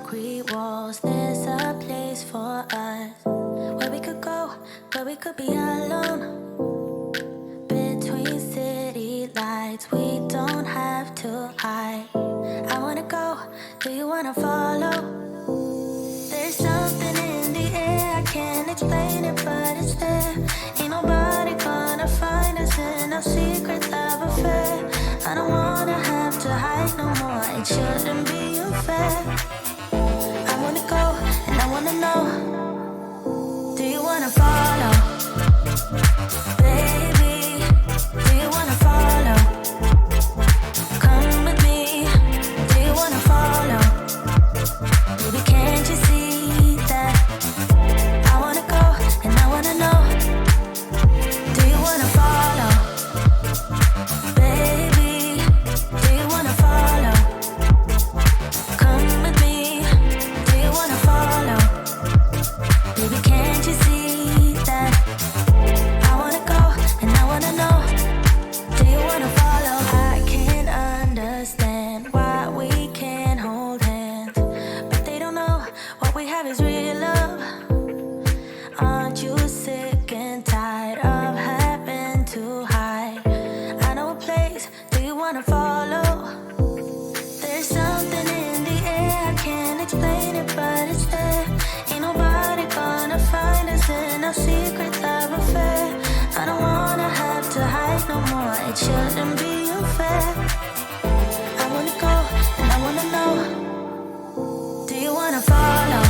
concrete walls. There's a place for us where we could go, where we could be alone. Between city lights, we don't have to hide. I wanna go, do you wanna follow? There's something in the air, I can't explain it, but it's there. Ain't nobody gonna find us in our secret love affair. I don't wanna have to hide no more, it shouldn't be unfair. I wanna go, and I wanna know, do you wanna follow? Baby, do you wanna follow? Come with me, do you wanna follow? Baby, can't you see that? I wanna go, and I wanna know, do you wanna follow? Baby, do you wanna follow? Come with me, do you wanna follow? Baby, can't you see that? I wanna go, and I wanna know, do you wanna follow? I can't understand why we can't hold hands, but they don't know what we have is real love. Aren't you sick and tired of having to hide? I know a place, do you wanna follow? There's something in the air, I can't explain it, but it's there. Ain't nobody gonna find us in our secret love affair. I don't wanna have to hide no more, it shouldn't be unfair. I wanna go, and I wanna know, do you wanna follow?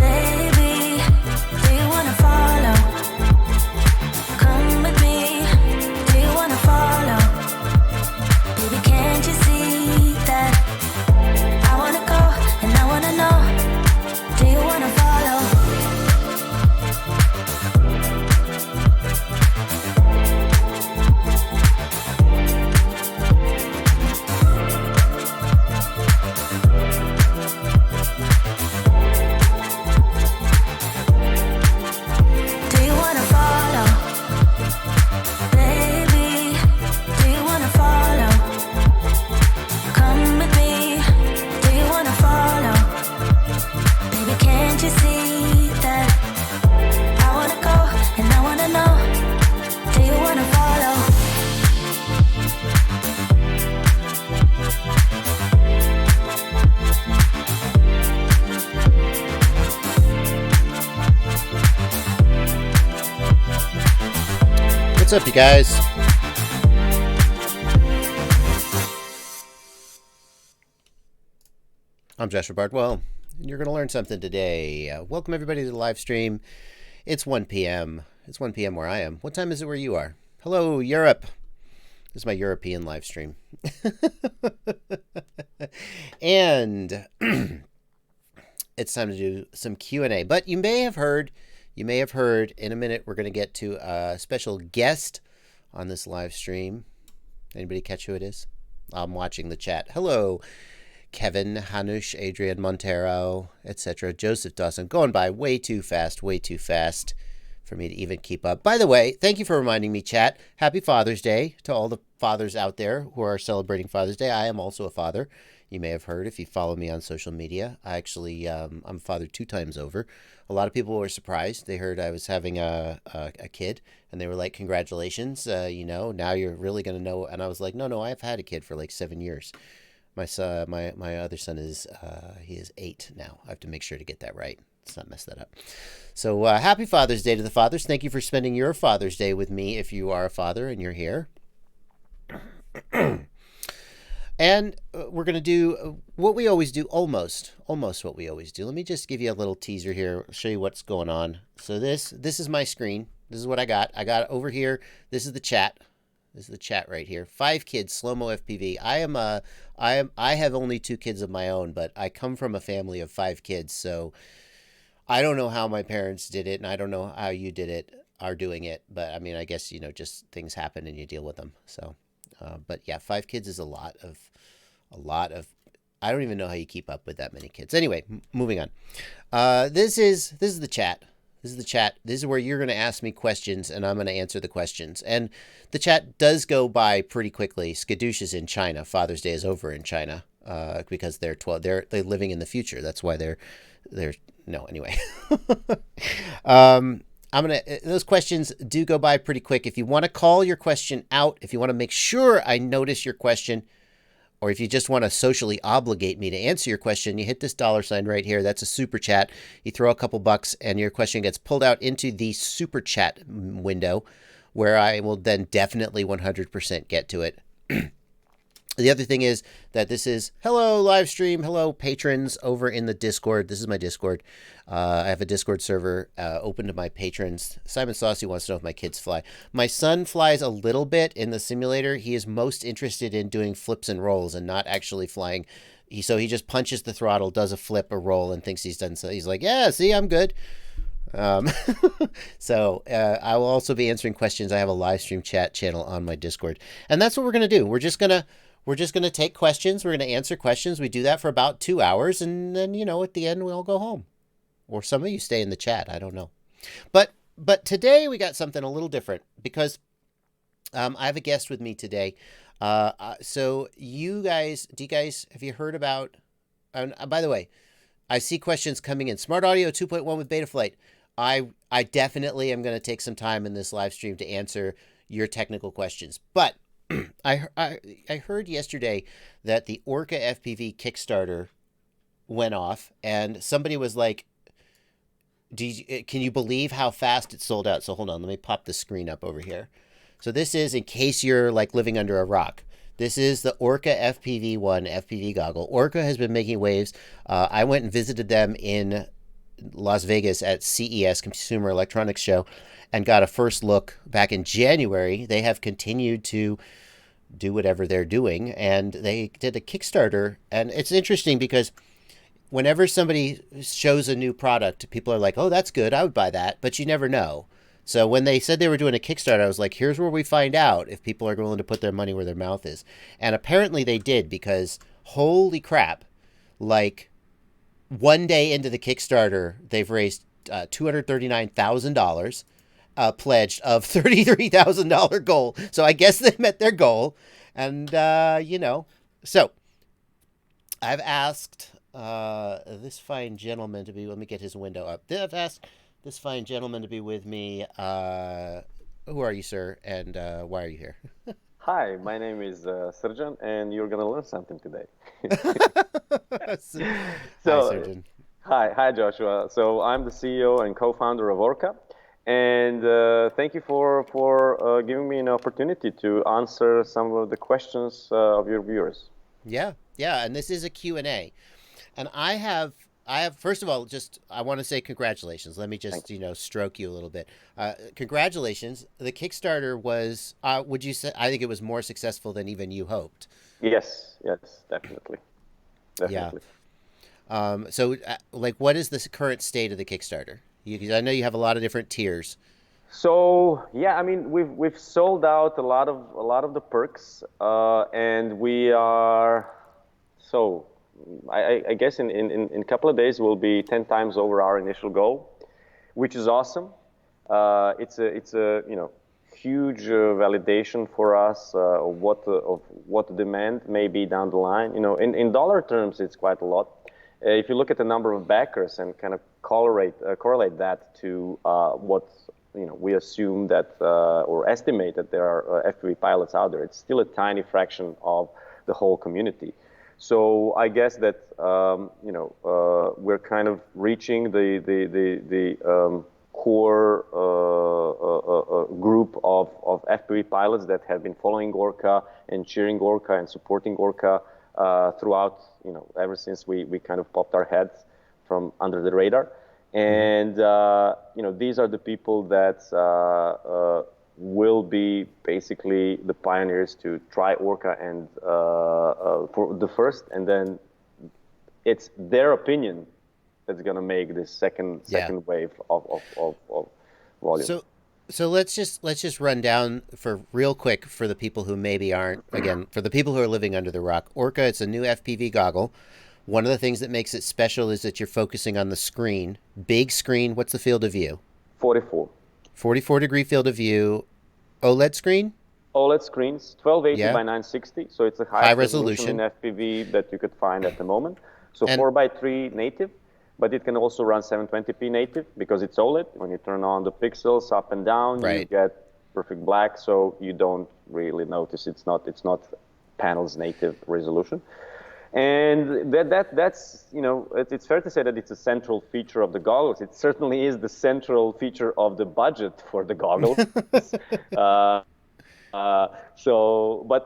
Baby, do you wanna follow? Come with me, do you wanna follow? Baby, can't you see that? I wanna go, and I wanna know, do you wanna follow? Do you wanna follow? Baby, do you wanna follow? Come with me, do you wanna follow? Baby, can't you see that? I wanna go, and I wanna know, do you wanna follow? What's up, you guys? I'm Joshua Bardwell, and you're going to learn something today. Welcome, everybody, to the live stream. It's 1 p.m. It's 1 p.m. where I am. What time is it where you are? Hello, Europe. This is my European live stream. And it's time to do some Q&A. But you may have heard, in a minute, we're going to get to a special guest on this live stream. Anybody catch who it is? I'm watching the chat. Hello, Kevin, Hanush, Adrian Montero, etc. Joseph Dawson. Going by way too fast for me to even keep up. By the way, thank you for reminding me, chat. Happy Father's Day to all the fathers out there who are celebrating Father's Day. I am also a father. You may have heard if you follow me on social media. I actually, I'm a father 2 times over. A lot of people were surprised. They heard I was having a kid, and they were like, congratulations, now you're really going to know. And I was like, no, I've had a kid for like 7 years. My son, my other son is, he is 8 now. I have to make sure to get that right. Let's not mess that up. So happy Father's Day to the fathers. Thank you for spending your Father's Day with me if you are a father and you're here. And we're going to do what we always do, almost what we always do. Let me just give you a little teaser here. I'll show you what's going on. So this is my screen. This is what I got. I got over here. This is the chat. This is the chat right here. 5 kids, slow-mo FPV. I have only 2 kids of my own, but I come from a family of 5 kids. So I don't know how my parents did it, and I don't know how you are doing it. But I mean, I guess, just things happen and you deal with them. So. But yeah, 5 kids is a lot of, I don't even know how you keep up with that many kids. Anyway, moving on. This is the chat. This is the chat. This is where you're going to ask me questions and I'm going to answer the questions. And the chat does go by pretty quickly. Skadoosh is in China. Father's Day is over in China. because they're 12. They're living in the future. That's why they're no, anyway. Those questions do go by pretty quick. If you want to call your question out, if you want to make sure I notice your question, or if you just want to socially obligate me to answer your question, you hit this $ right here. That's a super chat. You throw a couple bucks and your question gets pulled out into the super chat window, where I will then definitely 100% get to it. The other thing is that this is hello live stream, hello patrons over in the Discord. This is my Discord. I have a Discord server open to my patrons. Simon Saucy wants to know if my kids fly. My son flies a little bit in the simulator. He is most interested in doing flips and rolls and not actually flying. So he just punches the throttle, does a flip, a roll, and thinks he's done. So he's like, yeah, see, I'm good. So I will also be answering questions. I have a live stream chat channel on my Discord, and that's what we're gonna do. We're just gonna take questions. We're gonna answer questions. We do that for about 2 hours, and then at the end we all go home, or some of you stay in the chat. I don't know, but today we got something a little different because I have a guest with me today. So have you heard about? By the way, I see questions coming in. Smart Audio 2.1 with Betaflight. I definitely am going to take some time in this live stream to answer your technical questions. But I heard yesterday that the Orca FPV Kickstarter went off, and somebody was like, can you believe how fast it sold out? So hold on, let me pop the screen up over here. So this is, in case you're like living under a rock, this is the Orca FPV-1 FPV goggle. Orca has been making waves. I went and visited them in Las Vegas at CES, Consumer Electronics Show, and got a first look back in January. They have continued to do whatever they're doing, and they did a Kickstarter. And it's interesting because whenever somebody shows a new product, people are like, oh, that's good, I would buy that, but you never know. So when they said they were doing a Kickstarter, I was like, here's where we find out if people are willing to put their money where their mouth is. And apparently they did, because holy crap, like one day into the Kickstarter, they've raised $239,000, pledged of $33,000 goal. So I guess they met their goal. And, so I've asked this fine gentleman to be, let me get his window up. I've asked this fine gentleman to be with me. Who are you, sir? And why are you here? Hi, my name is Srdjan, and you're going to learn something today. Hi, Srdjan. Hi, Joshua. So I'm the CEO and co-founder of Orca, and thank you for giving me an opportunity to answer some of the questions of your viewers. Yeah, and this is a Q&A. And I have, first of all, I want to say congratulations. Let me just, stroke you a little bit. Congratulations. The Kickstarter was, would you say, I think it was more successful than even you hoped. Yes, definitely. Yeah. So, what is the current state of the Kickstarter? I know you have a lot of different tiers. So yeah, I mean, we've sold out a lot of the perks, and we are so. I guess in a couple of days we'll be 10 times over our initial goal, which is awesome. It's a huge validation for us of what the demand may be down the line. In dollar terms, it's quite a lot. If you look at the number of backers and kind of correlate that to what we assume that or estimate that there are FPV pilots out there, it's still a tiny fraction of the whole community. So I guess that we're kind of reaching the core group of FPV pilots that have been following Orca and cheering Orca and supporting Orca throughout, ever since we kind of popped our heads from under the radar. And these are the people that will be basically the pioneers to try Orca and for the first, and then it's their opinion that's going to make this second wave of volume. So let's just run down for real quick for the people who maybe aren't, again, for the people who are living under the rock. Orca, it's a new FPV goggle. One of the things that makes it special is that you're focusing on the screen. Big screen. What's the field of view? 44. 44-degree field of view. OLED screen? OLED screens, 1280 Yeah. by 960. So it's the High highest resolution resolution. in FPV that you could find at the moment. So And 4:3 native, but it can also run 720p native because it's OLED. When you turn on the pixels up and down, you right. get perfect black, so you don't really notice it's not panel's native resolution. And that's it's fair to say that it's a central feature of the goggles. It certainly is the central feature of the budget for the goggles. uh,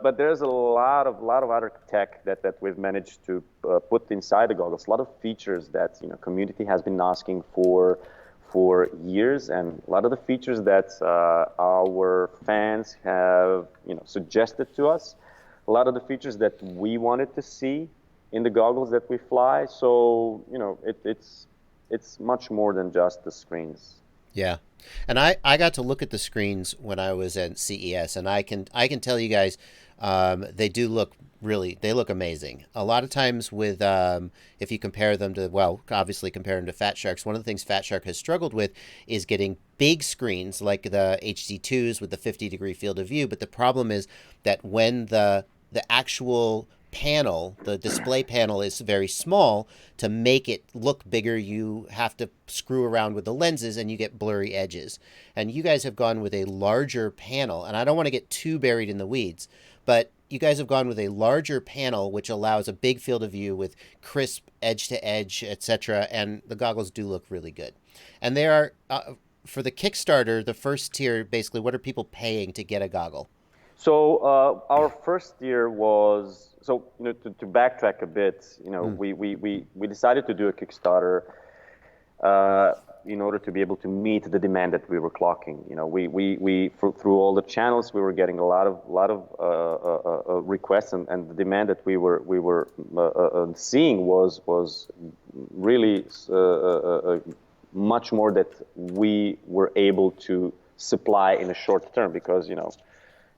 but there's a lot of other tech that we've managed to put inside the goggles. A lot of features that community has been asking for years, and a lot of the features that our fans have suggested to us. A lot of the features that we wanted to see in the goggles that we fly. So it's much more than just the screens. Yeah. And I got to look at the screens when I was at CES, and I can tell you guys, they do look they look amazing. A lot of times with if you compare them to, well, obviously compare them to Fatshark's, one of the things Fatshark has struggled with is getting big screens like the HC2s with the 50-degree field of view. But the problem is that when the actual panel, the display panel, is very small, to make it look bigger, you have to screw around with the lenses and you get blurry edges. And you guys have gone with a larger panel, and I don't want to get too buried in the weeds, but you guys have gone with a larger panel which allows a big field of view with crisp edge to edge, etc., and the goggles do look really good. And they are for the Kickstarter, the first tier, basically what are people paying to get a goggle? So our first year was, to backtrack a bit, we decided to do a Kickstarter in order to be able to meet the demand that we were clocking. Through all the channels, we were getting a lot of requests, and the demand that we were seeing was really much more that we were able to supply in a short term, because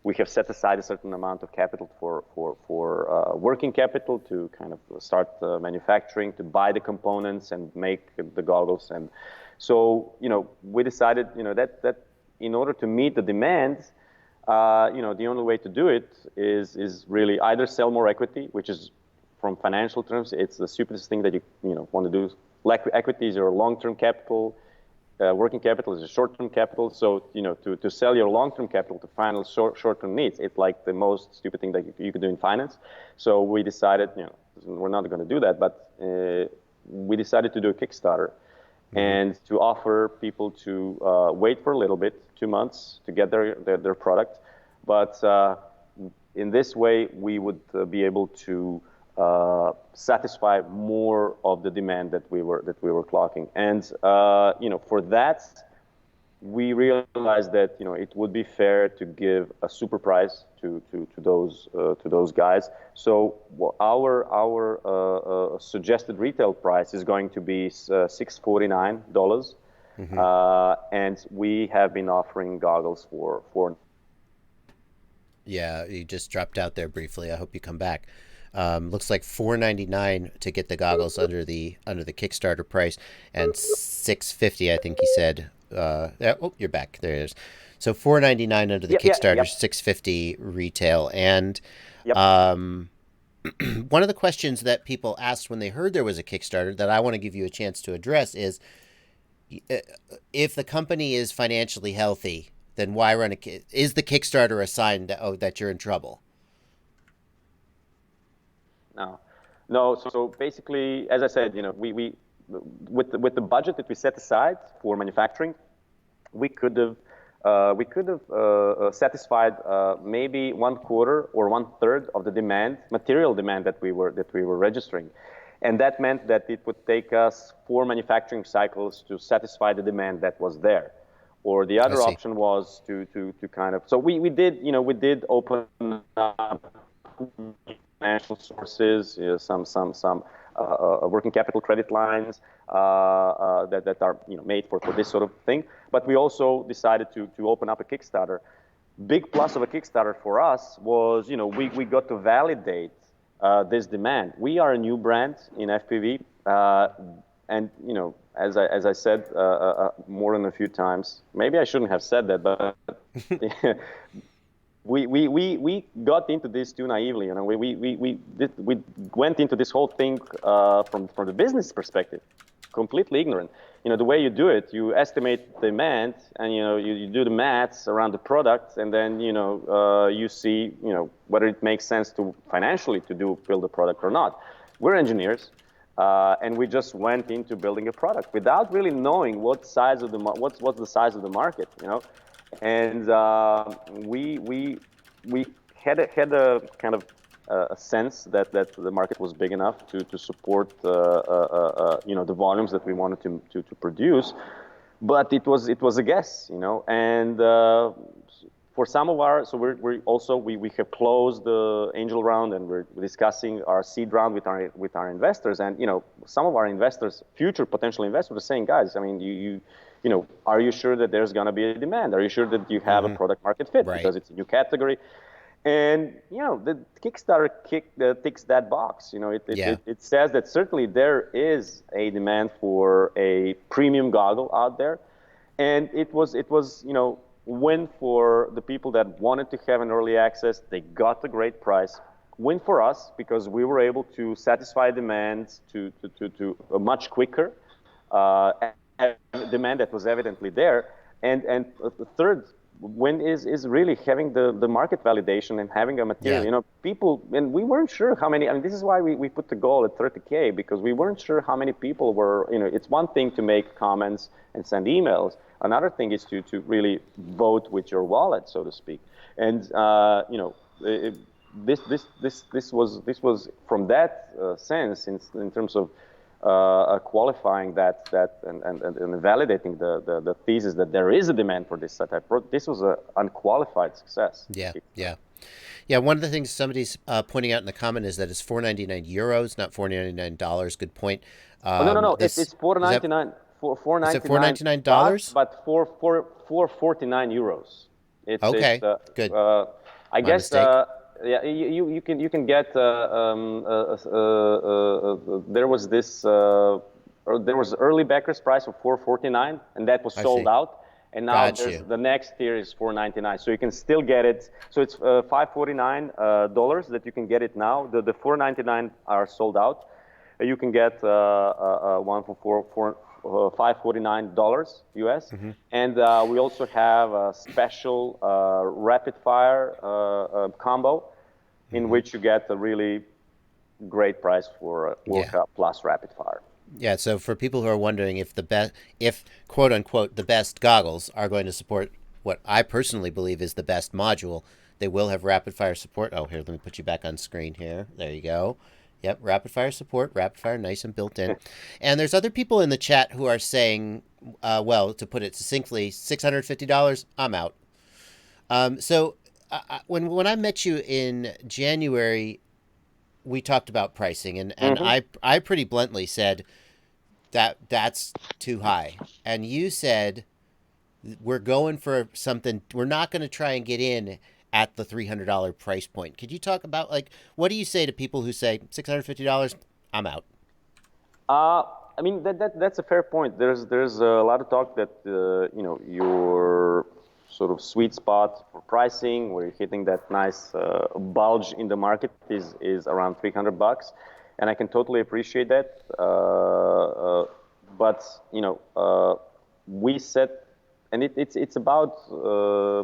we have set aside a certain amount of capital for working capital to kind of start manufacturing, to buy the components and make the goggles. And so, we decided, that in order to meet the demand, the only way to do it is really either sell more equity, which is, from financial terms, it's the stupidest thing that you want to do. Like, equity is your long-term capital. Working capital is a short-term capital, so to sell your long-term capital to final short-term needs, it's like the most stupid thing that you could do in finance. So we decided, we're not going to do that, but we decided to do a Kickstarter and to offer people to wait for a little bit, 2 months, to get their product. But in this way, we would be able to satisfy more of the demand that we were clocking. And for that, we realized that it would be fair to give a super price to those guys. So our suggested retail price is going to be $649, and we have been offering goggles for. Yeah, you just dropped out there briefly. I hope you come back. Looks like $499 to get the goggles under the Kickstarter price, and $650, I think he said. Oh, you're back. There it is. So $499 under the Kickstarter, yep. $650 retail. And yep. One of the questions that people asked when they heard there was a Kickstarter that I want to give you a chance to address is, if the company is financially healthy, then why run is the Kickstarter a sign that you're in trouble? No. So basically, as I said, we with the budget that we set aside for manufacturing, we could have satisfied maybe 1/4 or 1/3 of the material demand that we were registering, and that meant that it would take us 4 manufacturing cycles to satisfy the demand that was there. Or the other option was to kind of, so we did open up financial sources, some working capital credit lines that are made for this sort of thing. But we also decided to open up a Kickstarter. Big plus of a Kickstarter for us was we got to validate this demand. We are a new brand in FPV, and as I said more than a few times, maybe I shouldn't have said that, but we got into this too naively. You know, we went into this whole thing from the business perspective, completely ignorant. You know, the way you do it, you estimate demand, and you know, you do the maths around the product, and then you know, you see, you know, whether it makes sense to financially to build a product or not. We're engineers, and we just went into building a product without really knowing what size of the what's the size of the market, you know. And we had a kind of a sense that the market was big enough to support you know, the volumes that we wanted to produce, but it was a guess, you know. And for some of our, so we have closed the angel round, and we're discussing our seed round with our investors. And you know, some of our investors, future potential investors, are saying, guys, I mean, you know, are you sure that there's going to be a demand? Are you sure that you have a product market fit? Right. Because it's a new category. And, you know, the Kickstarter ticks that box. You know, it says that certainly there is a demand for a premium goggle out there. And it was, you know, win for the people that wanted to have an early access. They got a great price. Win for us because we were able to satisfy demands to much quicker. Demand that was evidently there, and the third win is really having the market validation and having a material. You know, people, and we weren't sure how many. I mean, this is why we put the goal at 30K, because we weren't sure how many people were. You know, it's one thing to make comments and send emails. Another thing is to really vote with your wallet, so to speak. And you know, this was from that sense in terms of qualifying that and validating the thesis that there is a demand for this type of product. This was an unqualified success. Yeah. One of the things somebody's pointing out in the comment is that it's 499 euros, not $499. Good point. No. It's 499. Is it $499? But 449 euros. It's okay. Good. I guess. Yeah, you can get. There was this. There was early backers price of 449, and that was sold out. And now the next tier is 499, so you can still get it. So it's $549 that you can get it now. The 499 are sold out. You can get one for $549 US, and we also have a special rapid fire combo, in which you get a really great price for Orca plus rapid fire. Yeah, so for people who are wondering if quote unquote the best goggles are going to support what I personally believe is the best module, they will have rapid fire support. Oh, here, let me put you back on screen here. There you go. Yep, rapid fire support, rapid fire nice and built in. And there's other people in the chat who are saying, well, to put it succinctly, $650, I'm out. So when I met you in January, we talked about pricing, and I pretty bluntly said that's too high. And you said, we're going for something, we're not going to try and get in at the $300 price point. Could you talk about, like, what do you say to people who say $650, I'm out? I mean, that's a fair point. There's a lot of talk that you know, your sort of sweet spot for pricing, where you're hitting that nice bulge in the market, is around $300, and I can totally appreciate that. But you know, we set. And it's about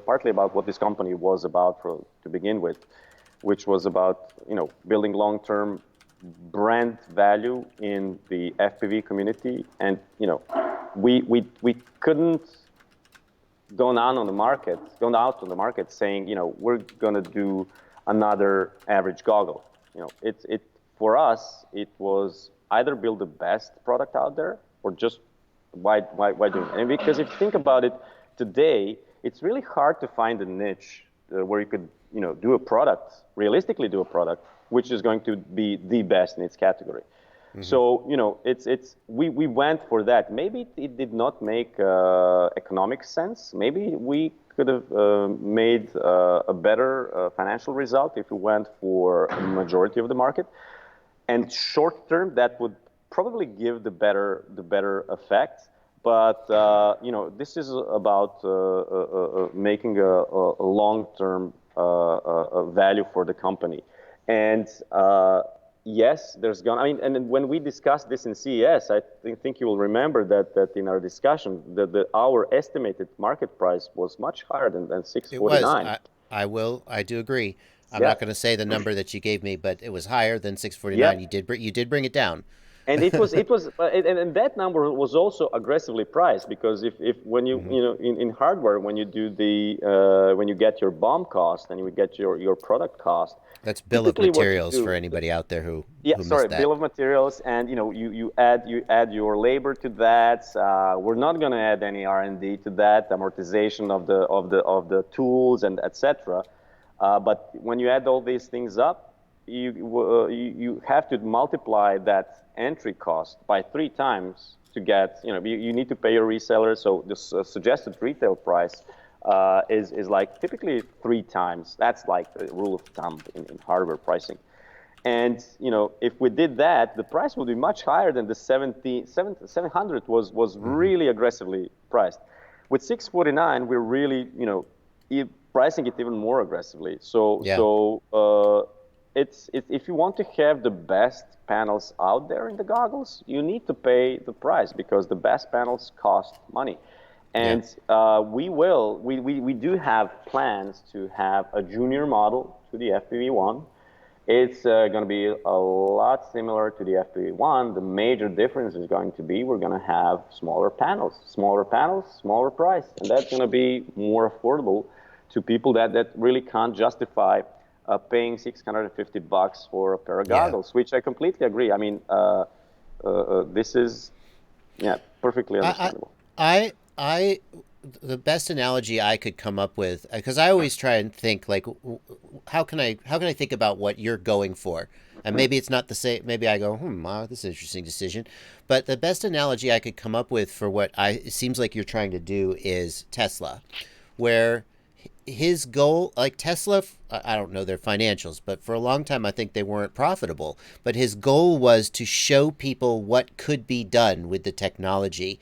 partly about what this company was about to begin with, which was about, you know, building long-term brand value in the FPV community. And you know, we couldn't go out on the market saying, you know, we're gonna do another average goggle. You know, it for us, it was either build the best product out there or just why doing it? And because if you think about it, today it's really hard to find a niche where you could, you know, realistically do a product which is going to be the best in its category. So you know, we went for that. Maybe it did not make economic sense. Maybe we could have made a better financial result if we went for a majority of the market. And short term, that would probably give the better effect, but this is about making a long-term value for the company. And yes, there's gonna. I mean, and when we discussed this in CES, I think you will remember that in our discussion, our estimated market price was much higher than It was. 649. I do agree. I'm Yeah. not going to say the number that you gave me, but it was higher than 649. Yeah. You did bring it down. And and that number was also aggressively priced, because if when you in hardware, when you do when you get your BOM cost and you get your product cost, That's bill of typically what you materials do, for anybody out there who sorry, missed that. bill of materials, and you add your labor to that. We're not going to add any R&D to that, amortization of the tools and etc. But when you add all these things up, you have to multiply that entry cost by 3 times to get, you need to pay your reseller. So the suggested retail price is like typically 3 times. That's like the rule of thumb in hardware pricing. And if we did that, the price would be much higher than the 700 was really aggressively priced. With 649, we're really pricing it even more aggressively. If you want to have the best panels out there in the goggles, you need to pay the price, because the best panels cost money. And we do have plans to have a junior model to the FPV-1. It's going to be a lot similar to the FPV-1. The major difference is going to be we're going to have smaller panels, smaller price, and that's going to be more affordable to people that really can't justify paying $650 for a pair of goggles, which I completely agree. I mean, this is perfectly understandable. The best analogy I could come up with, because I always try and think like, how can I think about what you're going for? And maybe it's not the same. Maybe I go, wow, this is an interesting decision. But the best analogy I could come up with for what it seems like you're trying to do is Tesla, where his goal, like Tesla, I don't know their financials, but for a long time I think they weren't profitable. But his goal was to show people what could be done with the technology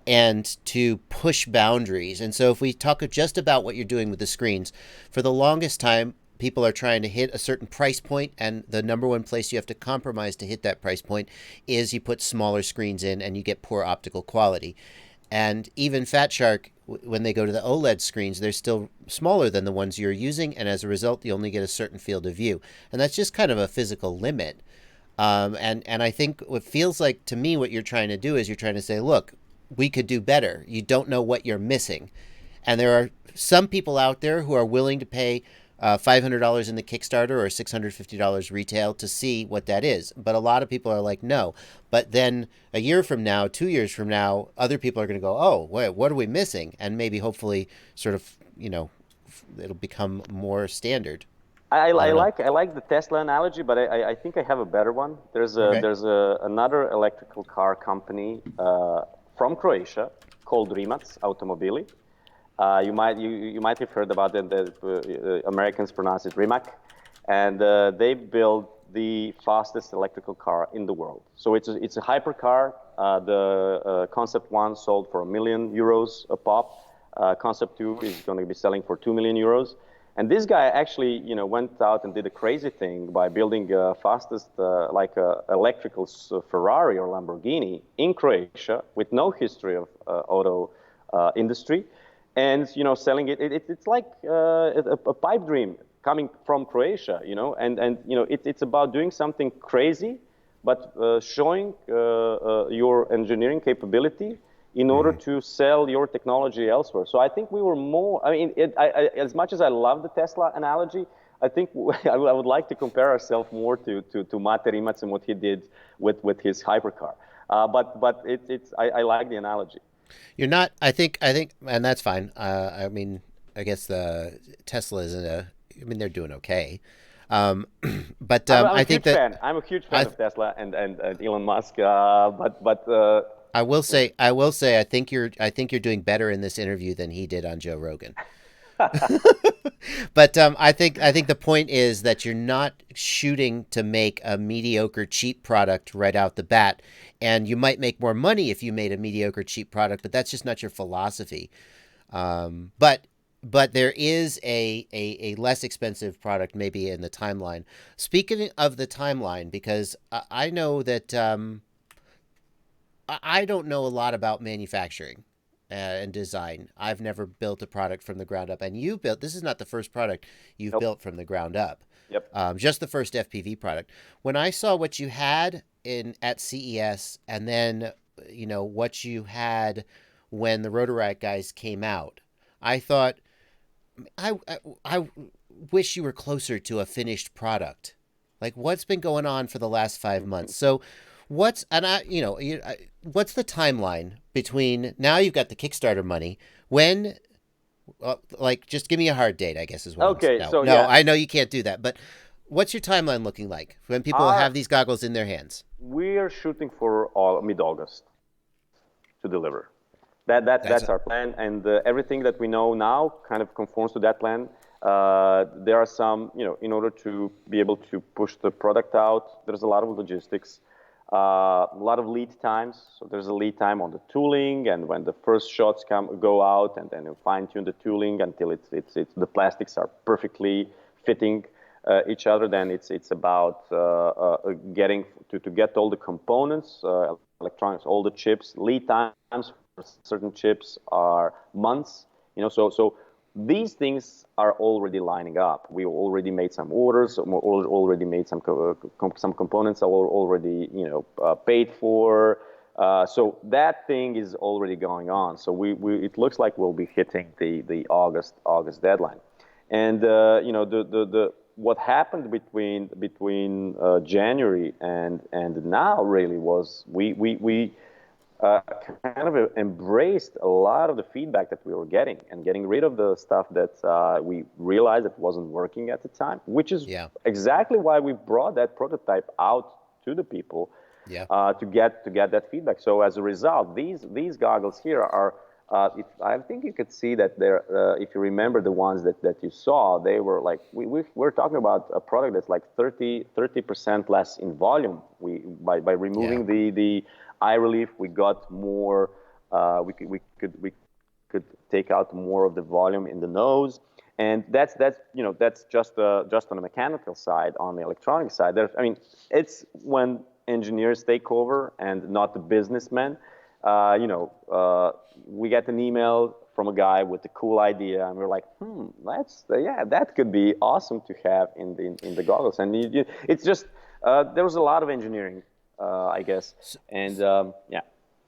and to push boundaries. And so if we talk just about what you're doing with the screens, for the longest time, people are trying to hit a certain price point, and the number one place you have to compromise to hit that price point is you put smaller screens in and you get poor optical quality. And even Fatshark, when they go to the OLED screens, they're still smaller than the ones you're using, and as a result, you only get a certain field of view. And that's just kind of a physical limit. And I think what feels like to me what you're trying to do is you're trying to say, look, we could do better. You don't know what you're missing. And there are some people out there who are willing to pay $500 in the Kickstarter or $650 retail to see what that is. But a lot of people are like, no. But then a year from now, 2 years from now, other people are going to go, oh, wait, what are we missing? And maybe hopefully sort of, it'll become more standard. I like the Tesla analogy, but I think I have a better one. There's another electrical car company from Croatia called Rimac Automobili. You might have heard about it. The Americans pronounce it Rimac, and they build the fastest electrical car in the world. So it's a hypercar. The Concept 1 sold for €1 million a pop. Concept 2 is going to be selling for €2 million. And this guy actually, went out and did a crazy thing by building fastest, electrical Ferrari or Lamborghini in Croatia with no history of auto industry, and selling it. It's like a pipe dream coming from Croatia, and it's about doing something crazy, but showing your engineering capability in order to sell your technology elsewhere. So I think we were more, as much as I love the Tesla analogy, I think I would like to compare ourselves more to Mate Rimac and what he did with his hypercar. But I like the analogy. You're not, I think, and that's fine. I guess the Tesla isn't they're doing okay. But I think that I'm a huge fan of Tesla and Elon Musk. But I will say, I think you're doing better in this interview than he did on Joe Rogan. But I think the point is that you're not shooting to make a mediocre cheap product right out the bat, and you might make more money if you made a mediocre cheap product, but that's just not your philosophy. But there is a less expensive product maybe in the timeline. Speaking of the timeline, because I know that I don't know a lot about manufacturing and design. I've never built a product from the ground up, and you built. This is not the first product you've Nope. built from the ground up. Yep. Just the first FPV product. When I saw what you had at CES, and then what you had when the Rotor Riot guys came out, I thought, I wish you were closer to a finished product. Like, what's been going on for the last 5 months? So what's the timeline between now you've got the Kickstarter money, when just give me a hard date, I guess is what Okay, I'm, so no, yeah. I know you can't do that, but what's your timeline looking like when people have these goggles in their hands? We're shooting for mid-August to deliver. That's our plan, and everything that we know now kind of conforms to that plan. There are some, in order to be able to push the product out, there's a lot of logistics, a lot of lead times. So there's a lead time on the tooling, and when the first shots go out, and then you fine-tune the tooling until the plastics are perfectly fitting each other. Then it's about getting to get all the components, electronics, all the chips. Lead times for certain chips are months. So these things are already lining up. We already made some orders, already made some components are already paid for. So that thing is already going on. So it looks like we'll be hitting the August deadline. And what happened between January and now really was we kind of embraced a lot of the feedback that we were getting rid of the stuff that we realized that wasn't working at the time, which is exactly why we brought that prototype out to the people to get that feedback. So as a result, these goggles here are. I think you could see that there. If you remember the ones that you saw, they were like we're talking about a product that's like 30% less in volume. By removing the eye relief, we got more. We could take out more of the volume in the nose, and that's just on the mechanical side. On the electronic side, it's when engineers take over and not the businessmen. We get an email from a guy with a cool idea, and we're like, that could be awesome to have in the goggles. And it's just there was a lot of engineering, I guess, and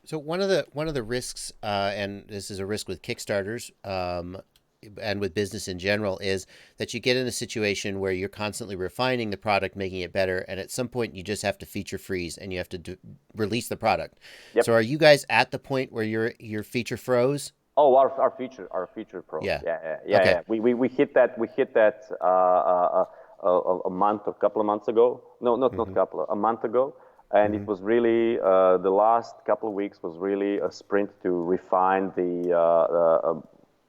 So one of the risks, and this is a risk with Kickstarters, and with business in general, is that you get in a situation where you're constantly refining the product, making it better, and at some point you just have to feature freeze and you have to release the product. Yep. So are you guys at the point where your feature froze? Oh, our feature froze. Yeah. Okay. Yeah. We hit that a couple of months ago. No, not a month ago. And it was really the last couple of weeks was really a sprint to refine the.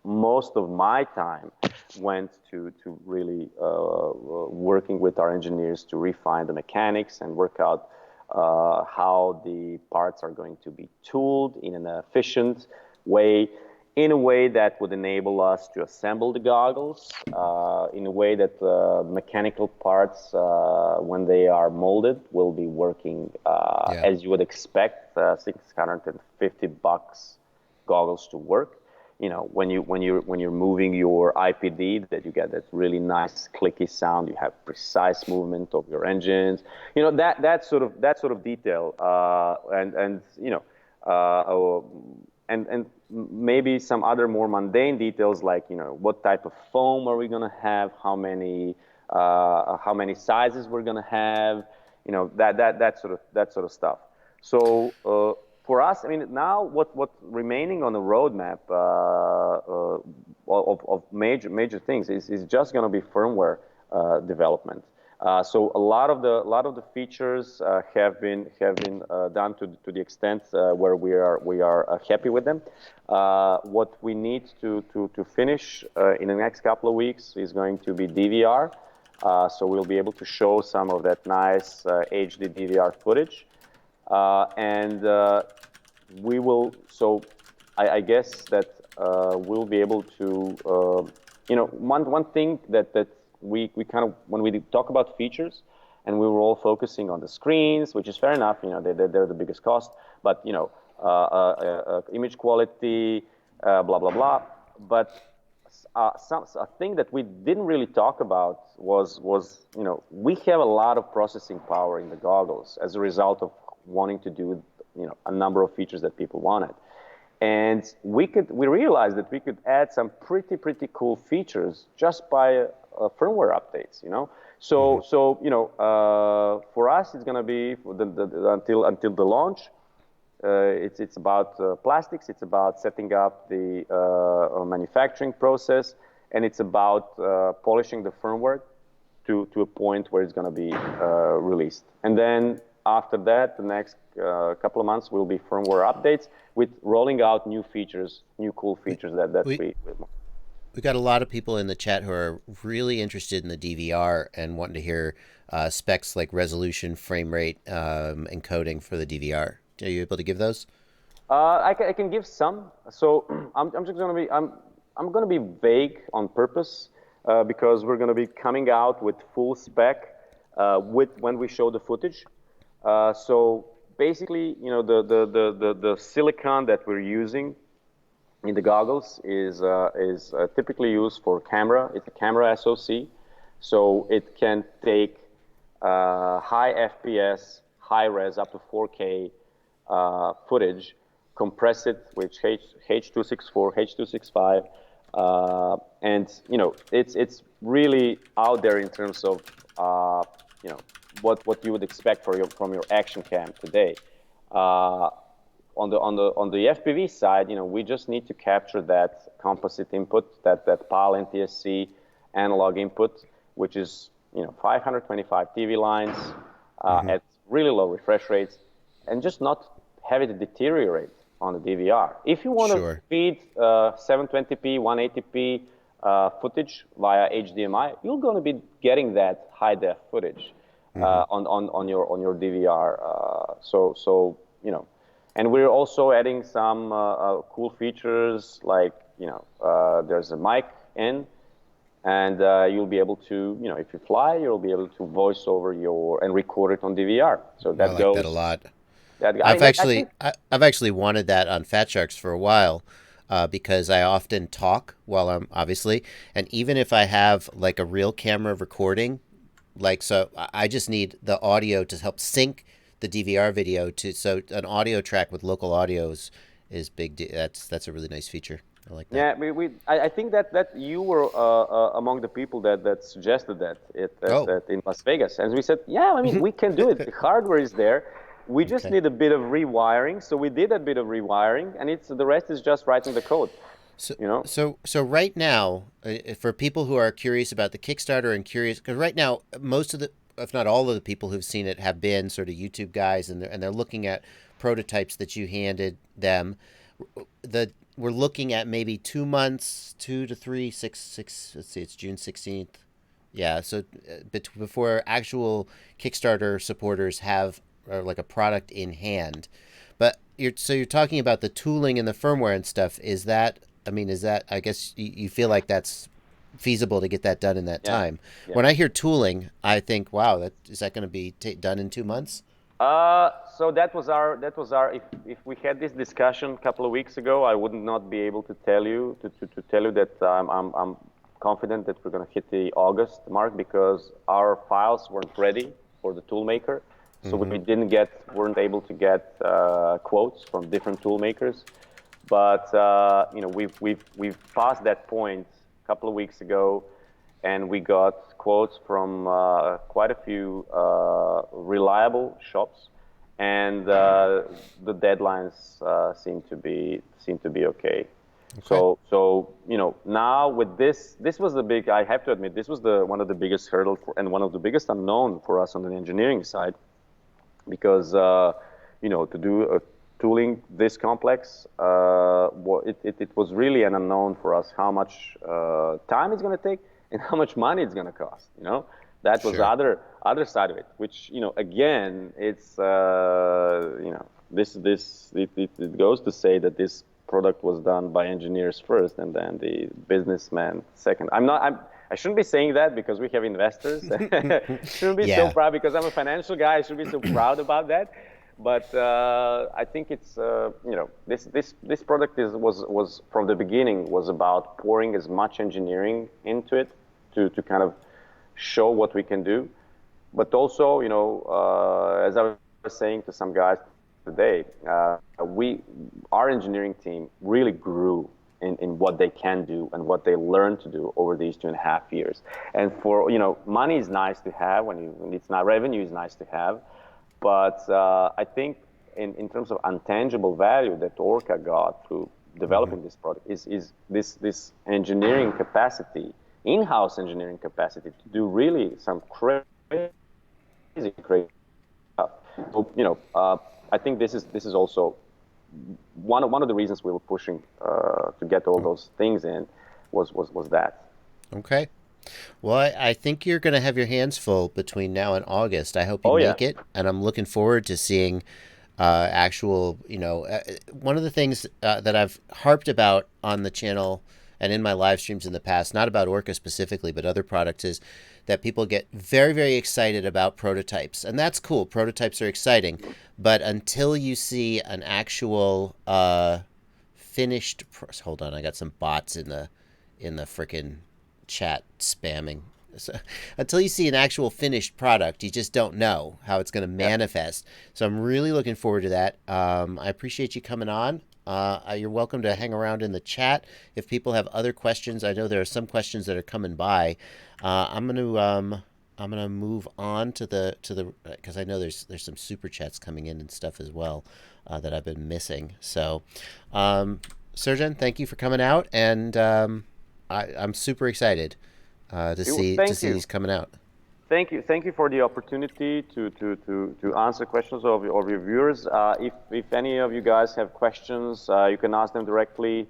Most of my time went to really working with our engineers to refine the mechanics and work out how the parts are going to be tooled in an efficient way, in a way that would enable us to assemble the goggles, in a way that mechanical parts, when they are molded, will be working as you would expect, $650 goggles to work. When you're moving your IPD, that you get that really nice clicky sound, you have precise movement of your engines, that sort of detail, and maybe some other more mundane details like what type of foam are we going to have, how many sizes we're going to have, that sort of stuff. So for us, now what remaining on the roadmap of major things is just going to be firmware development. So a lot of the features have been done to the extent where we are happy with them. What we need to finish in the next couple of weeks is going to be DVR. So we'll be able to show some of that nice HD DVR footage, and we will. So I guess that we'll be able to. One thing that we kind of, when we talk about features, and we were all focusing on the screens, which is fair enough. They're the biggest cost, but image quality, blah blah blah. But a thing that we didn't really talk about was we have a lot of processing power in the goggles as a result of wanting to do a number of features that people wanted. And we realized that we could add some pretty cool features just by firmware updates, So for us, it's going to be until the launch. It's about plastics. It's about setting up the manufacturing process, and it's about polishing the firmware to a point where it's going to be released. And then after that, the next couple of months will be firmware updates with rolling out new features, new cool features that we got a lot of people in the chat who are really interested in the DVR and wanting to hear specs like resolution, frame rate, encoding for the DVR. Are you able to give those? I can give some. So I'm just going to be I'm going to be vague on purpose because we're going to be coming out with full spec when we show the footage. So basically, the silicon that we're using in the goggles is typically used for camera. It's a camera SoC, so it can take high FPS, high res, up to 4K footage, compress it with H.264, H.265, and it's really out there in terms of what you would expect from your action cam today. On the FPV side, we just need to capture that composite input, that PAL NTSC analog input, which is 525 TV lines at really low refresh rates, and just not have it deteriorate on the DVR. If you want to feed 720p, 180p footage via HDMI, you're going to be getting that high def footage on your DVR. And we're also adding some cool features like there's a mic in, and you'll be able to if you fly, you'll be able to voice over and record it on DVR. So that I like goes that a lot. I've actually wanted that on Fatsharks for a while because I often talk while I'm obviously, and even if I have like a real camera recording, so I just need the audio to help sync the DVR video so an audio track with local audios is big. That's a really nice feature. I like that. Yeah, I think that you were among the people that suggested that in Las Vegas, and we said, yeah, I mean we can do it. The hardware is there. We just need a bit of rewiring. So we did a bit of rewiring, and the rest is just writing the code. So right now, for people who are curious about the Kickstarter and curious, because right now most of the, if not all of the people who've seen it have been sort of YouTube guys, and they're looking at prototypes that you handed them. We're looking at maybe 2 months, 2 to 3, 6. Let's see, it's June 16th. Yeah, so before actual Kickstarter supporters have like a product in hand. But you're talking about the tooling and the firmware and stuff. Is that I guess you feel like that's feasible to get that done in that time. Yeah. When I hear tooling, I think, wow, is that going to be done in 2 months? So that was our if we had this discussion a couple of weeks ago, I would not be able to tell you that I'm confident that we're going to hit the August mark because our files weren't ready for the tool maker. So we weren't able to get quotes from different tool makers, but we've passed that point a couple of weeks ago, and we got quotes from quite a few reliable shops, and the deadlines seem to be okay. So now with this was the big. I have to admit, this was the one of the biggest hurdles and one of the biggest unknown for us on the engineering side, because to do a tooling this complex, it was really an unknown for us how much time it's going to take and how much money it's going to cost. That was the other side of it, which again, it's it goes to say that this product was done by engineers first and then the businessman second. I shouldn't be saying that because we have investors. Shouldn't be so proud because I'm a financial guy. I should be so proud about that. But I think it's this product was from the beginning was about pouring as much engineering into it to kind of show what we can do. But also, as I was saying to some guys today, our engineering team really grew in what they can do and what they learned to do over these 2.5 years. And for money is nice to have when it's not revenue is nice to have, but I think in terms of intangible value that Orca got through developing this product is this engineering capacity, in-house engineering capacity to do really some crazy stuff. So, I think this is also one of the reasons we were pushing to get all those things in was that. Okay. Well, I think you're going to have your hands full between now and August. I hope you make it, and I'm looking forward to seeing actual, one of the things that I've harped about on the channel and in my live streams in the past, not about Orca specifically, but other products, is that people get very, very excited about prototypes. And that's cool. Prototypes are exciting. But until you see an actual finished... Hold on, I got some bots in the frickin' chat spamming. So, until you see an actual finished product, you just don't know how it's going to manifest. So I'm really looking forward to that. I appreciate you coming on. You're welcome to hang around in the chat if people have other questions. I know there are some questions that are coming by. I'm gonna move on to the because I know there's some super chats coming in and stuff as well that I've been missing. So, Serjan, thank you for coming out, and I'm super excited to see these coming out. Thank you for the opportunity to answer questions of your viewers. If any of you guys have questions, you can ask them directly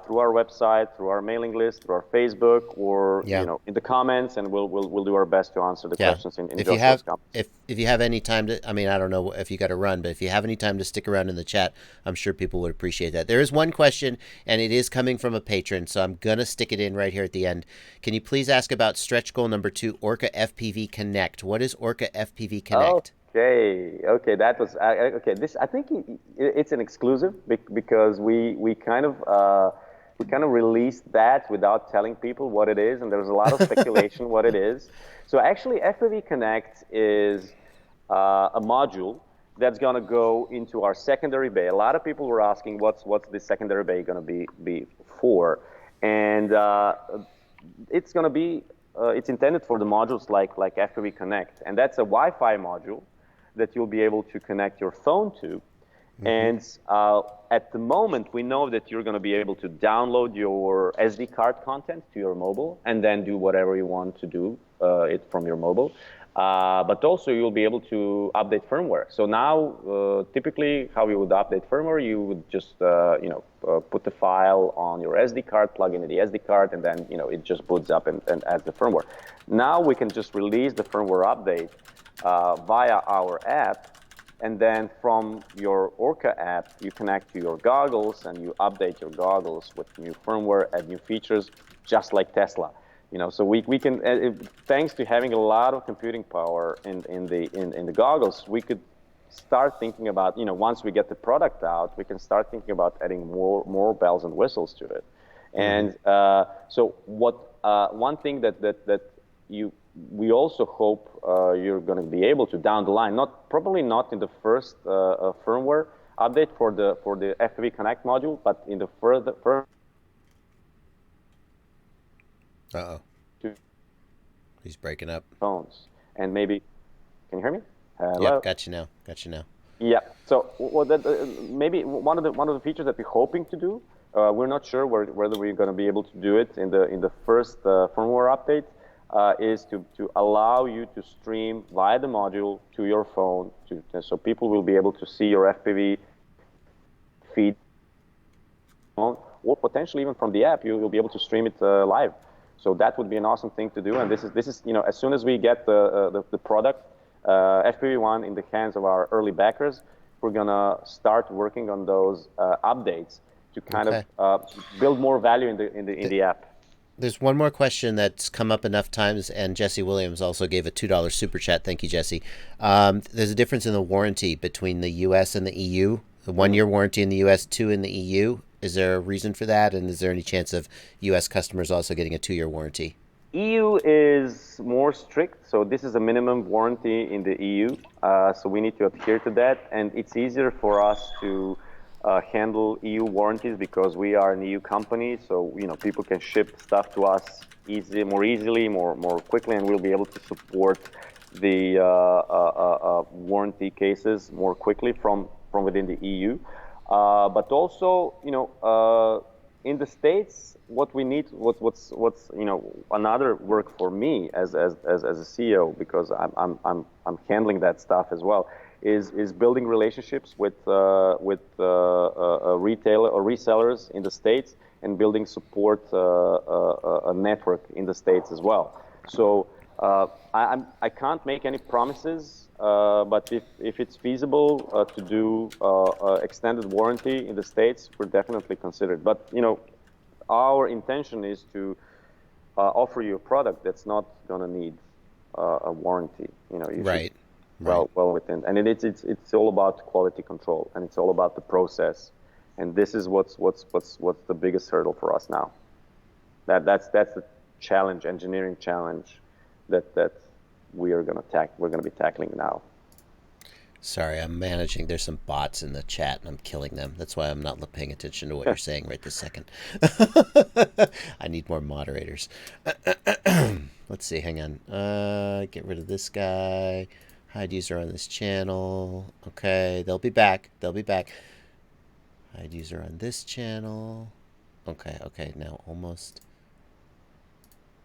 through our website, through our mailing list, through our Facebook, or in the comments, and we'll do our best to answer the questions in if you have comments. If you have any time to, I mean, I don't know if you got to run, but if you have any time to stick around in the chat, I'm sure people would appreciate that. There is one question, and it is coming from a patron, so I'm gonna stick it in right here at the end. Can you please ask about stretch goal number 2, Orca FPV Connect? What is Orca FPV Connect? Okay, that was okay. This, I think it's an exclusive because we kind of released that without telling people what it is, and there's a lot of speculation what it is. So actually, FPV Connect is a module that's going to go into our secondary bay. A lot of people were asking what's this secondary bay going to be for, and it's going to be it's intended for the modules like FPV Connect, and that's a Wi-Fi module that you'll be able to connect your phone to. And at the moment, we know that you're going to be able to download your SD card content to your mobile and then do whatever you want to do it from your mobile. But also, you'll be able to update firmware. So now, typically, how you would update firmware, you would just put the file on your SD card, plug into the SD card, and then it just boots up and adds the firmware. Now we can just release the firmware update via our app, and then from your Orca app, you connect to your goggles and you update your goggles with new firmware, add new features, just like Tesla. So we can, thanks to having a lot of computing power in the goggles, we could start thinking about, once we get the product out, we can start thinking about adding more bells and whistles to it. And so one thing that we also hope you're going to be able to down the line, probably not in the first firmware update for the FPV Connect module, but in the further. He's breaking up. Phones, and maybe, can you hear me? Hello? Yep, got you now. Yeah. So maybe one of the features that we're hoping to do we're not sure whether we're going to be able to do it in the first firmware update. Is to allow you to stream via the module to your phone, so people will be able to see your FPV feed, or potentially even from the app, you will be able to stream it live. So that would be an awesome thing to do. And this is as soon as we get the product FPV1 in the hands of our early backers, we're gonna start working on those updates to kind of build more value in the app. There's one more question that's come up enough times, and Jesse Williams also gave a $2 super chat. Thank you, Jesse. There's a difference in the warranty between the U.S. and the EU. The 1-year warranty in the U.S., 2 in the EU. Is there a reason for that? And is there any chance of U.S. customers also getting a 2-year warranty? EU is more strict, so this is a minimum warranty in the EU. So we need to adhere to that, and it's easier for us to handle EU warranties because we are an EU company. So people can ship stuff to us more easily, more quickly, and we'll be able to support the warranty cases more quickly from within the EU. But also, in the States, what we need, what's another work for me as a CEO, because I'm handling that stuff as well, is building relationships with retailer or resellers in the States, and building support a network in the States as well. So I can't make any promises, but if it's feasible to do extended warranty in the States, we're definitely considered. But our intention is to offer you a product that's not going to need a warranty. Right. Well within, and it's all about quality control, and it's all about the process, and this is what's the biggest hurdle for us now. That's the challenge, engineering challenge, that we're gonna be tackling now. Sorry, I'm managing. There's some bots in the chat, and I'm killing them. That's why I'm not paying attention to what you're saying right this second. I need more moderators. Let's see. Hang on. Get rid of this guy. Hide user on this channel. Okay, they'll be back. They'll be back. Hide user on this channel. Okay, now almost.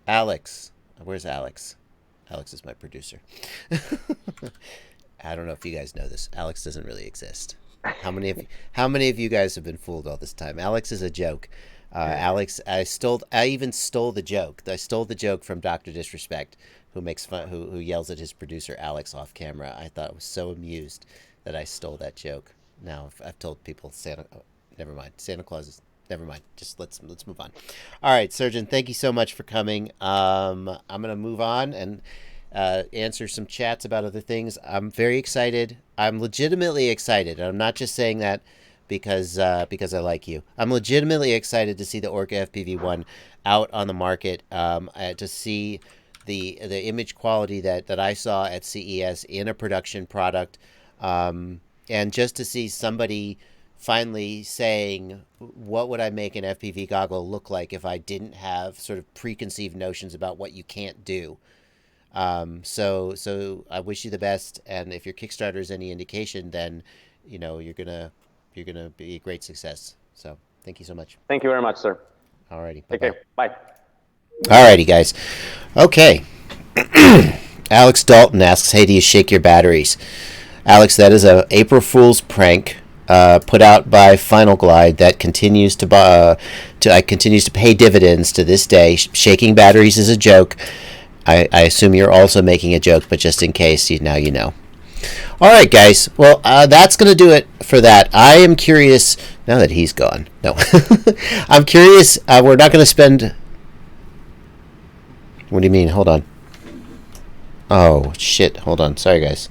Alex. Where's Alex? Alex is my producer. I don't know if you guys know this. Alex doesn't really exist. How many of you guys have been fooled all this time? Alex is a joke. Alex, I even stole the joke. I stole the joke from Dr. Disrespect, who makes fun, who yells at his producer Alex off camera. I thought I was so amused that I stole that joke. Now I've told people never mind. Santa Claus is never mind. Just let's move on. All right, Surgeon, thank you so much for coming. I'm gonna move on and answer some chats about other things. I'm very excited. I'm legitimately excited. I'm not just saying that because I like you. I'm legitimately excited to see the Orca FPV1 out on the market. To see the image quality that I saw at CES in a production product, and just to see somebody finally saying, what would I make an FPV goggle look like if I didn't have sort of preconceived notions about what you can't do. So I wish you the best, and if your Kickstarter is any indication, then you're gonna be a great success. So thank you so much. Thank you very much, sir. Alrighty, bye. Okay, bye. Alrighty, guys. Okay. Alex Dalton asks, "Hey, do you shake your batteries?" Alex, that is a April Fool's prank put out by Final Glide that continues to pay dividends to this day. Shaking batteries is a joke. I assume you're also making a joke, but just in case, now you know. All right, guys. Well, that's going to do it for that. I am curious, now that he's gone. No. I'm curious. We're not going to spend... What do you mean? Hold on. Oh, shit. Hold on. Sorry, guys.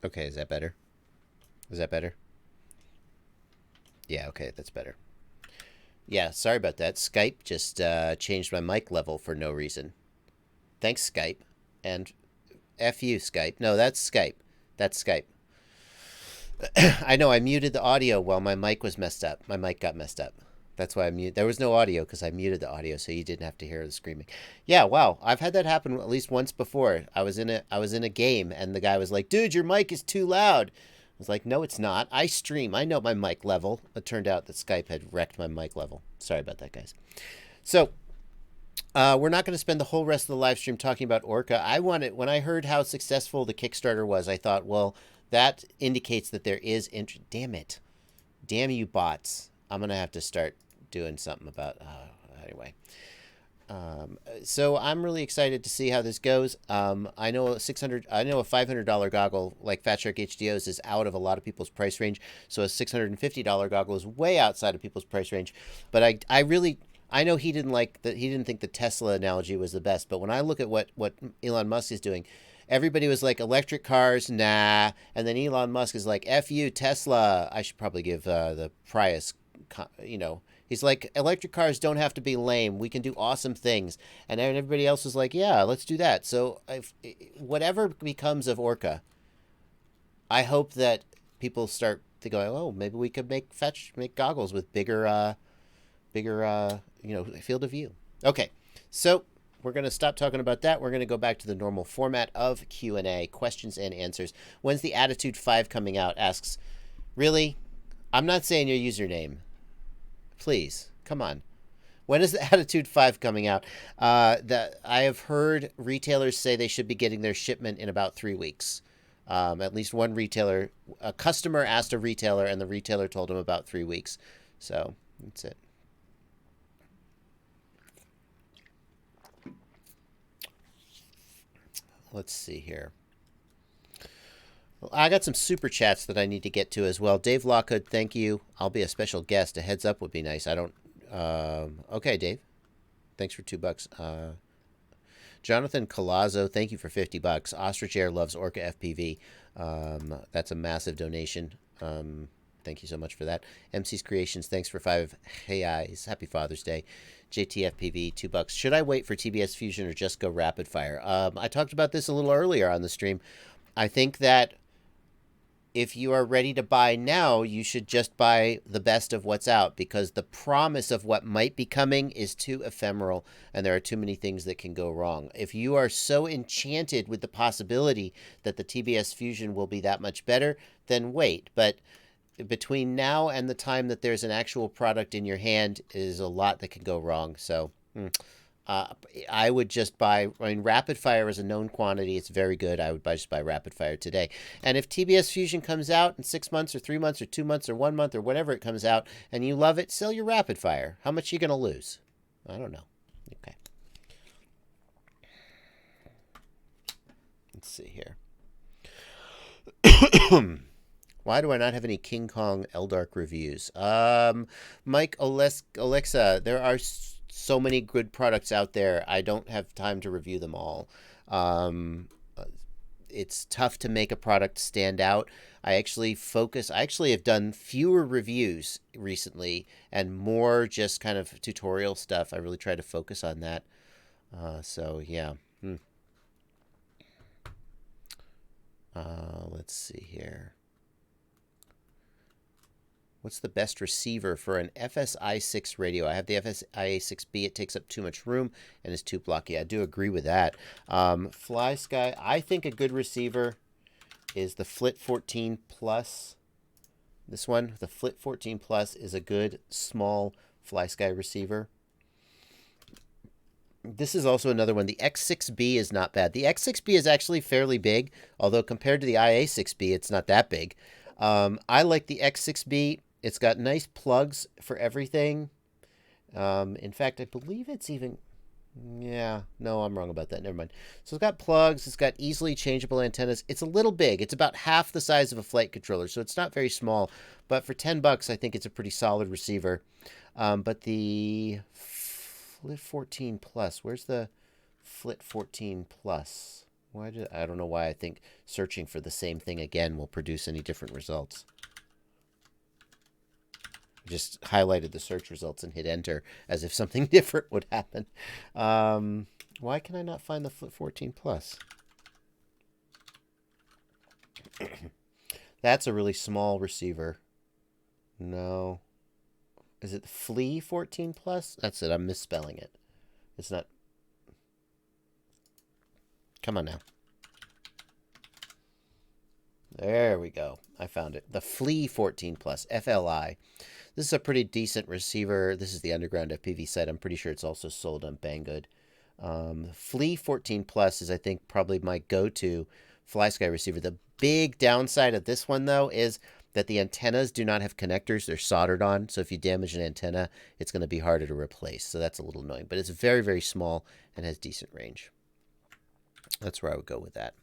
Okay, is that better? Is that better? Yeah, okay, that's better. Yeah, sorry about that. Skype just changed my mic level for no reason. Thanks, Skype. And F you, Skype. No, that's Skype. That's Skype. I know, I muted the audio while my mic was messed up. My mic got messed up. That's why I muted. There was no audio because I muted the audio, so you didn't have to hear the screaming. Yeah, wow. I've had that happen at least once before. I was in a game, and the guy was like, "Dude, your mic is too loud." I was like, "No, it's not. I stream. I know my mic level." It turned out that Skype had wrecked my mic level. Sorry about that, guys. So, we're not going to spend the whole rest of the live stream talking about Orca. When I heard how successful the Kickstarter was, I thought, well, that indicates that there is interest. Damn it. Damn you bots. I'm going to have to start doing something about, anyway. So I'm really excited to see how this goes. I know a $500 goggle like Fatshark HDOs is out of a lot of people's price range. So a $650 goggle is way outside of people's price range. But I know he didn't think the Tesla analogy was the best. But when I look at what Elon Musk is doing, everybody was like, electric cars, nah. And then Elon Musk is like, F you, Tesla. I should probably give the Prius, he's like, electric cars don't have to be lame. We can do awesome things. And everybody else was like, yeah, let's do that. So whatever becomes of Orca, I hope that people start to go, oh, maybe we could make goggles with bigger field of view. Okay, so we're going to stop talking about that. We're going to go back to the normal format of Q&A, questions and answers. When's the Attitude 5 coming out? Asks, really? I'm not saying your username. Please, come on. When is the Attitude 5 coming out? That I have heard retailers say they should be getting their shipment in about 3 weeks. At least one retailer, a customer asked a retailer, and the retailer told him about 3 weeks. So that's it. Let's see here. Well, I got some super chats that I need to get to as well. Dave Lockwood, thank you. I'll be a special guest. A heads up would be nice. I don't. Okay, Dave. Thanks for $2. Jonathan Colazzo, thank you for $50. Ostrich Air loves Orca FPV. That's a massive donation. Thank you so much for that. MC's Creations, thanks for 5 eyes. Happy Father's Day. JTFPV, $2. Should I wait for TBS Fusion or just go rapid fire? I talked about this a little earlier on the stream. I think that if you are ready to buy now, you should just buy the best of what's out, because the promise of what might be coming is too ephemeral, and there are too many things that can go wrong. If you are so enchanted with the possibility that the TBS Fusion will be that much better, then wait. But between now and the time that there's an actual product in your hand is a lot that can go wrong. So I would just buy, rapid fire is a known quantity. It's very good. I would just buy rapid fire today. And if TBS Fusion comes out in 6 months or 3 months or 2 months or 1 month or whatever it comes out and you love it, sell your rapid fire. How much are you going to lose? I don't know. Okay. Let's see here. Why do I not have any King Kong Eldark reviews? Mike Alexa, there are so many good products out there. I don't have time to review them all. It's tough to make a product stand out. I actually have done fewer reviews recently and more just kind of tutorial stuff. I really try to focus on that. So yeah. Let's see here. What's the best receiver for an FSI-6 radio? I have the FSI-6B. It takes up too much room and is too blocky. I do agree with that. Fly Sky, I think a good receiver is the Flit 14 Plus. This one, the Flit 14 Plus, is a good small Fly Sky receiver. This is also another one. The X6B is not bad. The X6B is actually fairly big, although compared to the IA6B, it's not that big. I like the X6B. It's got nice plugs for everything. In fact, I believe it's even... Yeah, no, I'm wrong about that. Never mind. So it's got plugs. It's got easily changeable antennas. It's a little big. It's about half the size of a flight controller, so it's not very small. But for $10, I think it's a pretty solid receiver. But the Flit 14 Plus, where's the Flit 14 Plus? I don't know why I think searching for the same thing again will produce any different results. Just highlighted the search results and hit enter as if something different would happen. Why can I not find the Flip 14 Plus? That's a really small receiver. No. Is it the Flea 14 Plus? That's it. I'm misspelling it. It's not. Come on now. There we go. I found it. The Flea 14 Plus, FLI. This is a pretty decent receiver. This is the Underground FPV site. I'm pretty sure it's also sold on Banggood. Flea 14 Plus is, I think, probably my go-to FlySky receiver. The big downside of this one, though, is that the antennas do not have connectors. They're soldered on. So if you damage an antenna, it's going to be harder to replace. So that's a little annoying. But it's very, very small and has decent range. That's where I would go with that.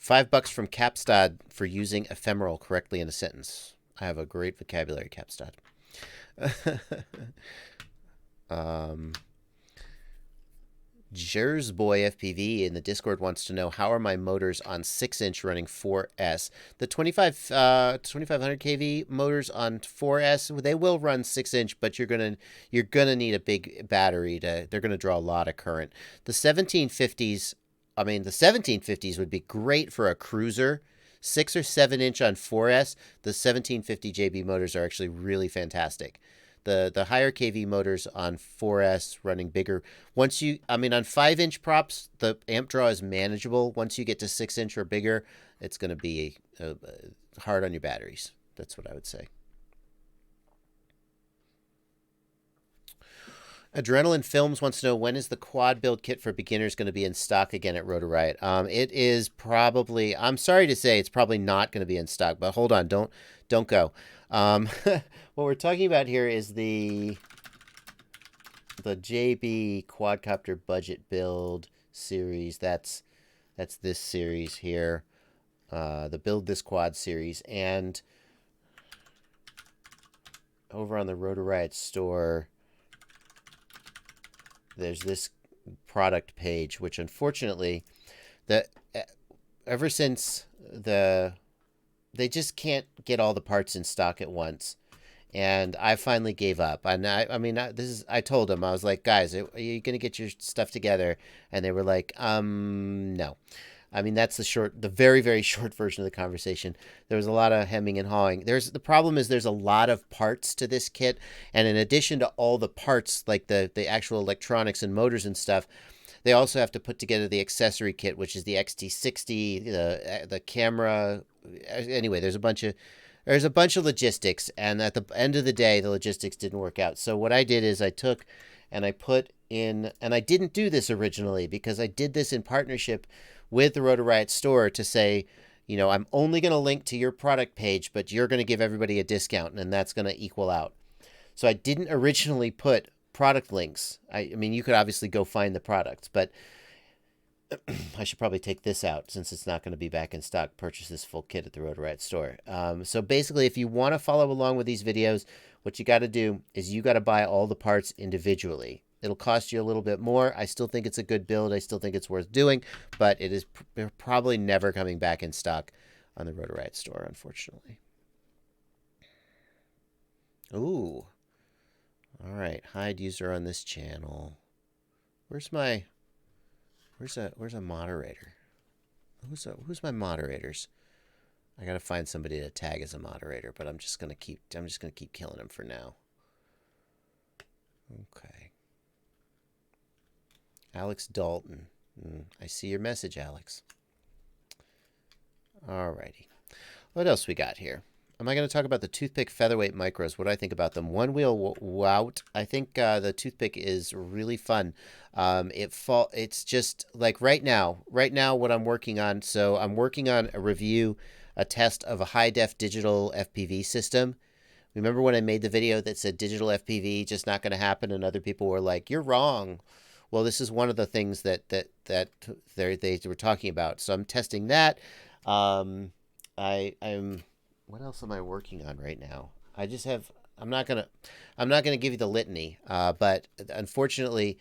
$5 from Capstad for using ephemeral correctly in a sentence. I have a great vocabulary, Capstad. Jersboy FPV in the Discord wants to know, how are my motors on 6-inch running 4S? The 2500 kV motors on 4S, they will run 6-inch, but you're gonna need a big battery they're gonna draw a lot of current. The 1750s, I mean, the 1750s would be great for a cruiser. 6 or 7-inch on 4S, the 1750 JB motors are actually really fantastic. The higher KV motors on 4S running bigger. On 5-inch props, the amp draw is manageable. Once you get to 6-inch or bigger, it's going to be hard on your batteries. That's what I would say. Adrenaline Films wants to know, when is the quad build kit for beginners going to be in stock again at Rotor Riot? It is probably, I'm sorry to say, it's probably not going to be in stock, but hold on, don't go. What we're talking about here is the JB quadcopter budget build series. That's this series here, the Build This Quad series, and over on the Rotor Riot store, there's this product page, which unfortunately, ever since they just can't get all the parts in stock at once, and I finally gave up. And I told them, I was like, guys, are you gonna get your stuff together? And they were like, no. I mean, that's the very, very short version of the conversation. There was a lot of hemming and hawing. The problem is there's a lot of parts to this kit. And in addition to all the parts, like the actual electronics and motors and stuff, they also have to put together the accessory kit, which is the XT60, the camera. Anyway, there's a bunch of logistics. And at the end of the day, the logistics didn't work out. So what I did is I took and I put in, and I didn't do this originally because I did this in partnership with the Rotor Riot store to say, I'm only going to link to your product page, but you're going to give everybody a discount, and that's going to equal out. So I didn't originally put product links. I mean, you could obviously go find the products, but I should probably take this out since it's not going to be back in stock. Purchase this full kit at the Rotor Riot store. So basically, if you want to follow along with these videos, what you got to do is you got to buy all the parts individually. It'll cost you a little bit more. I still think it's a good build. I still think it's worth doing, but it is probably never coming back in stock on the Rotor Riot store, unfortunately. Ooh. All right. Hide user on this channel. Where's a moderator? Who's my moderators? I gotta find somebody to tag as a moderator, but I'm just gonna keep killing him for now. Okay. Alex Dalton. I see your message, Alex. Alrighty. What else we got here? Am I going to talk about the Toothpick Featherweight Micros? What do I think about them? One wheel wout. I think the Toothpick is really fun. It's just like right now what I'm working on. So I'm working on a test of a high-def digital FPV system. Remember when I made the video that said digital FPV just not going to happen, and other people were like, you're wrong. Well, this is one of the things that they were talking about. So I'm testing that. I'm what else am I working on right now? I'm not gonna give you the litany. But unfortunately,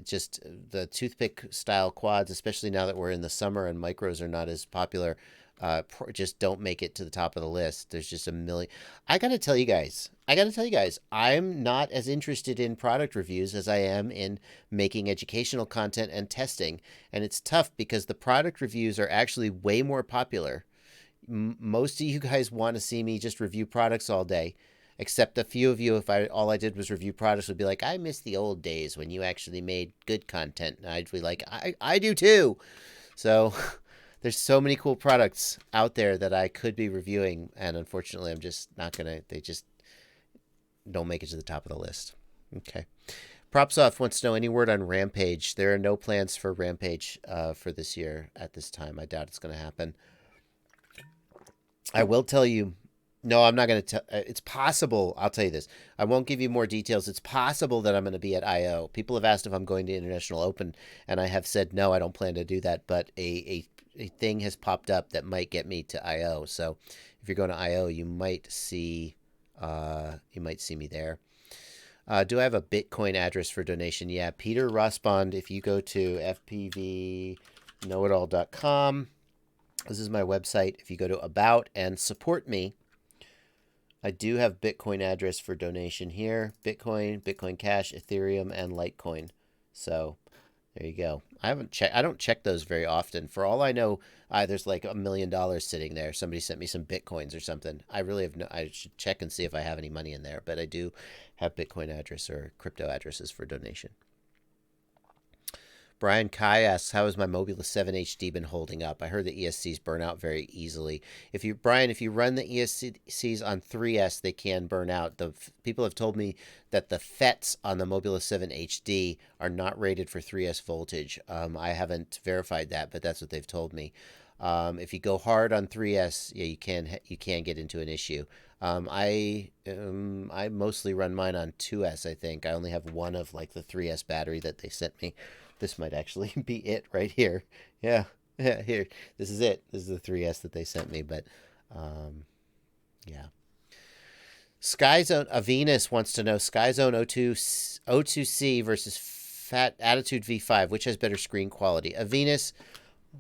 Just the toothpick style quads, especially now that we're in the summer and micros are not as popular, just don't make it to the top of the list. There's just a million. I gotta tell you guys, I'm not as interested in product reviews as I am in making educational content and testing. And it's tough because the product reviews are actually way more popular. Most of you guys want to see me just review products all day, except a few of you, if all I did was review products, would be like, I miss the old days when you actually made good content. And I'd be like, I do too. So there's so many cool products out there that I could be reviewing, and unfortunately I'm just not gonna. They just don't make it to the top of the list. Okay. Propsoft wants to know any word on Rampage. There are no plans for Rampage for this year at this time. I doubt it's going to happen. I will tell you, no, I'm not going to tell. It's possible. I'll tell you this. I won't give you more details. It's possible that I'm going to be at I/O. People have asked if I'm going to International Open, and I have said no, I don't plan to do that. But a thing has popped up that might get me to I/O. So if you're going to I/O, you might see me there. Do I have a Bitcoin address for donation? Yeah, Peter Rossbond. If you go to fpvknowitall.com, this is my website. If you go to About and Support Me, I do have Bitcoin address for donation here. Bitcoin, Bitcoin Cash, Ethereum, and Litecoin. So there you go. I don't check those very often. For all I know, there's like $1 million sitting there. Somebody sent me some Bitcoins or something. I should check and see if I have any money in there. But I do have Bitcoin address or crypto addresses for donation. Brian Kai asks, how has my Mobula 7 HD been holding up? I heard the ESCs burn out very easily. Brian, if you run the ESCs on 3S, they can burn out. People have told me that the FETs on the Mobula 7 HD are not rated for 3S voltage. I haven't verified that, but that's what they've told me. If you go hard on 3S, yeah, you can get into an issue. I mostly run mine on 2S, I think. I only have one of like the 3S battery that they sent me. This might actually be it right here. Yeah, here. This is it. This is the 3S that they sent me, but yeah. Skyzone Avenus wants to know Skyzone O2C versus Fat Attitude V5, which has better screen quality? Avenus,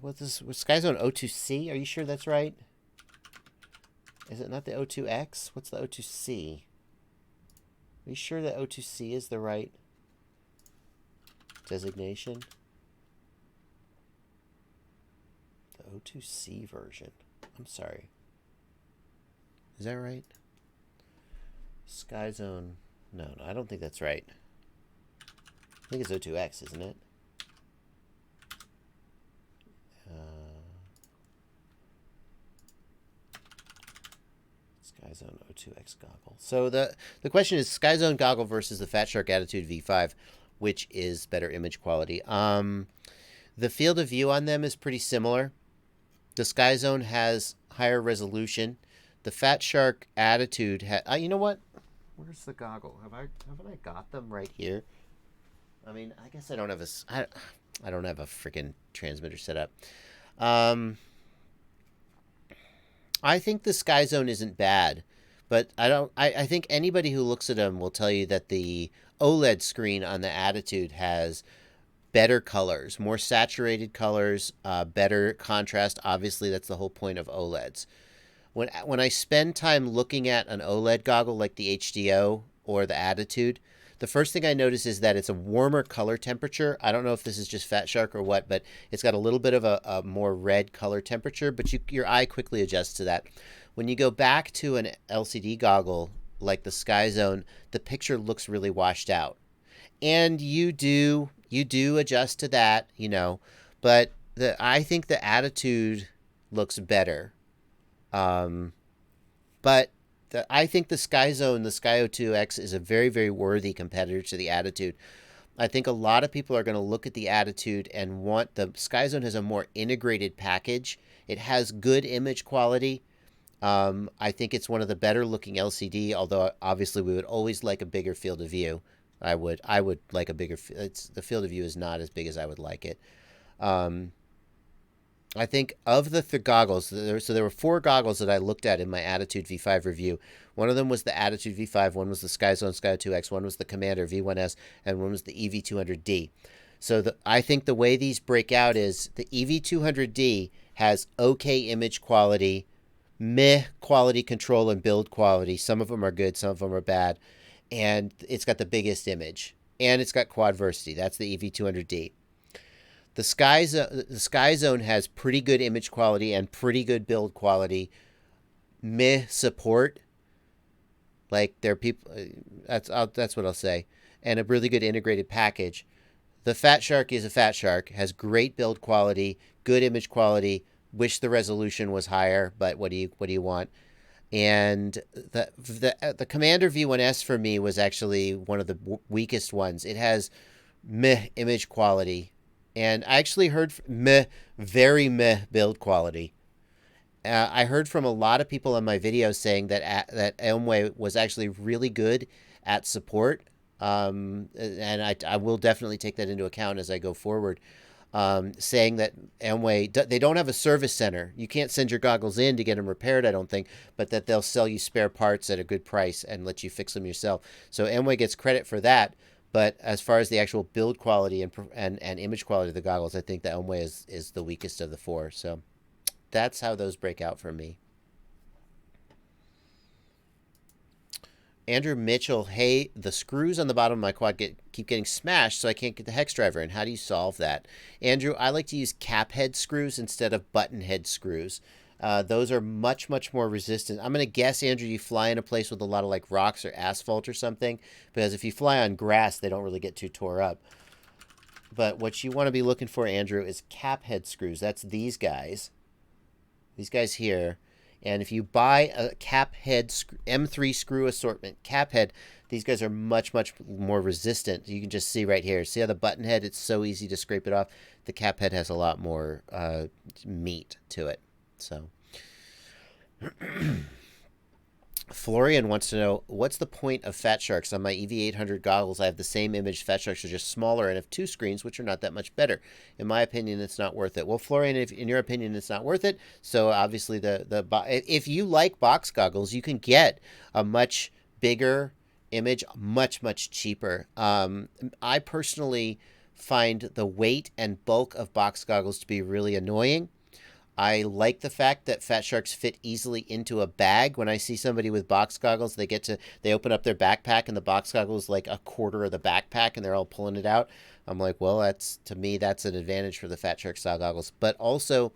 what's Skyzone O2C? Are you sure that's right? Is it not the O2X? What's the O2C? Are you sure that O2C is the right designation? The O2C version. I'm sorry. Is that right? Skyzone. No, I don't think that's right. I think it's O2X, isn't it? Skyzone O2X goggle. So the question is Skyzone goggle versus the Fatshark Attitude V5. Which is better image quality? The field of view on them is pretty similar. The Skyzone has higher resolution. The Fatshark Attitude you know what? Where's the goggle? Haven't I got them right here? I mean, I guess I don't have I don't have a freaking transmitter set up. I think the Skyzone isn't bad, but I think anybody who looks at them will tell you that the OLED screen on the Attitude has better colors, more saturated colors, better contrast. Obviously, that's the whole point of OLEDs. When I spend time looking at an OLED goggle like the HDO or the Attitude, the first thing I notice is that it's a warmer color temperature. I don't know if this is just Fatshark or what, but it's got a little bit of a more red color temperature, but your eye quickly adjusts to that. When you go back to an LCD goggle like the Skyzone, the picture looks really washed out. And you do adjust to that, you know, but I think the Attitude looks better. But I think the Skyzone, the Sky O2X, is a very, very worthy competitor to the Attitude. I think a lot of people are going to look at the Attitude and want the Skyzone has a more integrated package. It has good image quality. I think it's one of the better looking LCD, although obviously we would always like a bigger field of view. I would like a bigger, the field of view is not as big as I would like it. I think of the goggles, so there were 4 goggles that I looked at in my Attitude V5 review. One of them was the Attitude V5, one was the SkyZone Sky 2X, one was the Commander V1S, and one was the EV200D. So I think the way these break out is the EV200D has okay image quality, meh quality control and build quality. Some of them are good, some of them are bad. And it's got the biggest image. And it's got quadversity. That's the EV200D. The SkyZone has pretty good image quality and pretty good build quality. Meh support. Like, there are people... That's what I'll say. And a really good integrated package. The Fatshark is a Fatshark. Has great build quality, good image quality. Wish the resolution was higher, but what do you want? And the Commander V1S for me was actually one of the weakest ones. It has meh image quality. And I actually heard very meh build quality. I heard from a lot of people on my videos saying that Aomway was actually really good at support. And I will definitely take that into account as I go forward. Saying that Aomway, they don't have a service center. You can't send your goggles in to get them repaired, I don't think, but that they'll sell you spare parts at a good price and let you fix them yourself. So Aomway gets credit for that. But as far as the actual build quality and image quality of the goggles, I think the Aomway is the weakest of the 4. So that's how those break out for me. Andrew Mitchell, hey, the screws on the bottom of my quad keep getting smashed, so I can't get the hex driver in. How do you solve that? Andrew, I like to use cap head screws instead of button head screws. Those are much, much more resistant. I'm going to guess, Andrew, you fly in a place with a lot of like rocks or asphalt or something, because if you fly on grass, they don't really get too tore up. But what you want to be looking for, Andrew, is cap head screws. That's these guys. These guys here. And if you buy a cap head M3 screw assortment cap head, these guys are much, much more resistant. You can just see right here. See how the button head, it's so easy to scrape it off. The cap head has a lot more meat to it. So Florian wants to know, what's the point of Fatsharks? On my EV800 goggles, I have the same image. Fatsharks are just smaller and have 2 screens, which are not that much better. In my opinion, it's not worth it. Well, Florian, if in your opinion, it's not worth it. So obviously, if you like box goggles, you can get a much bigger image, much, much cheaper. I personally find the weight and bulk of box goggles to be really annoying. I like the fact that Fatsharks fit easily into a bag. When I see somebody with box goggles, they open up their backpack and the box goggles is like a quarter of the backpack and they're all pulling it out. I'm like, well, to me, that's an advantage for the Fatshark style goggles. But also,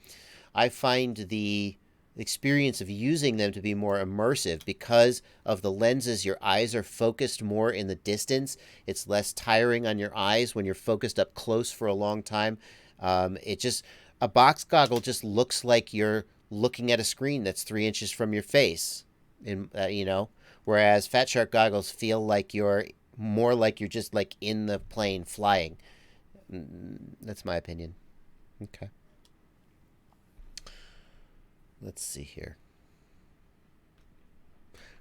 I find the experience of using them to be more immersive because of the lenses. Your eyes are focused more in the distance. It's less tiring on your eyes when you're focused up close for a long time. A box goggle just looks like you're looking at a screen that's 3 inches from your face, whereas Fatshark goggles feel like you're just like in the plane flying. That's my opinion. Okay. Let's see here.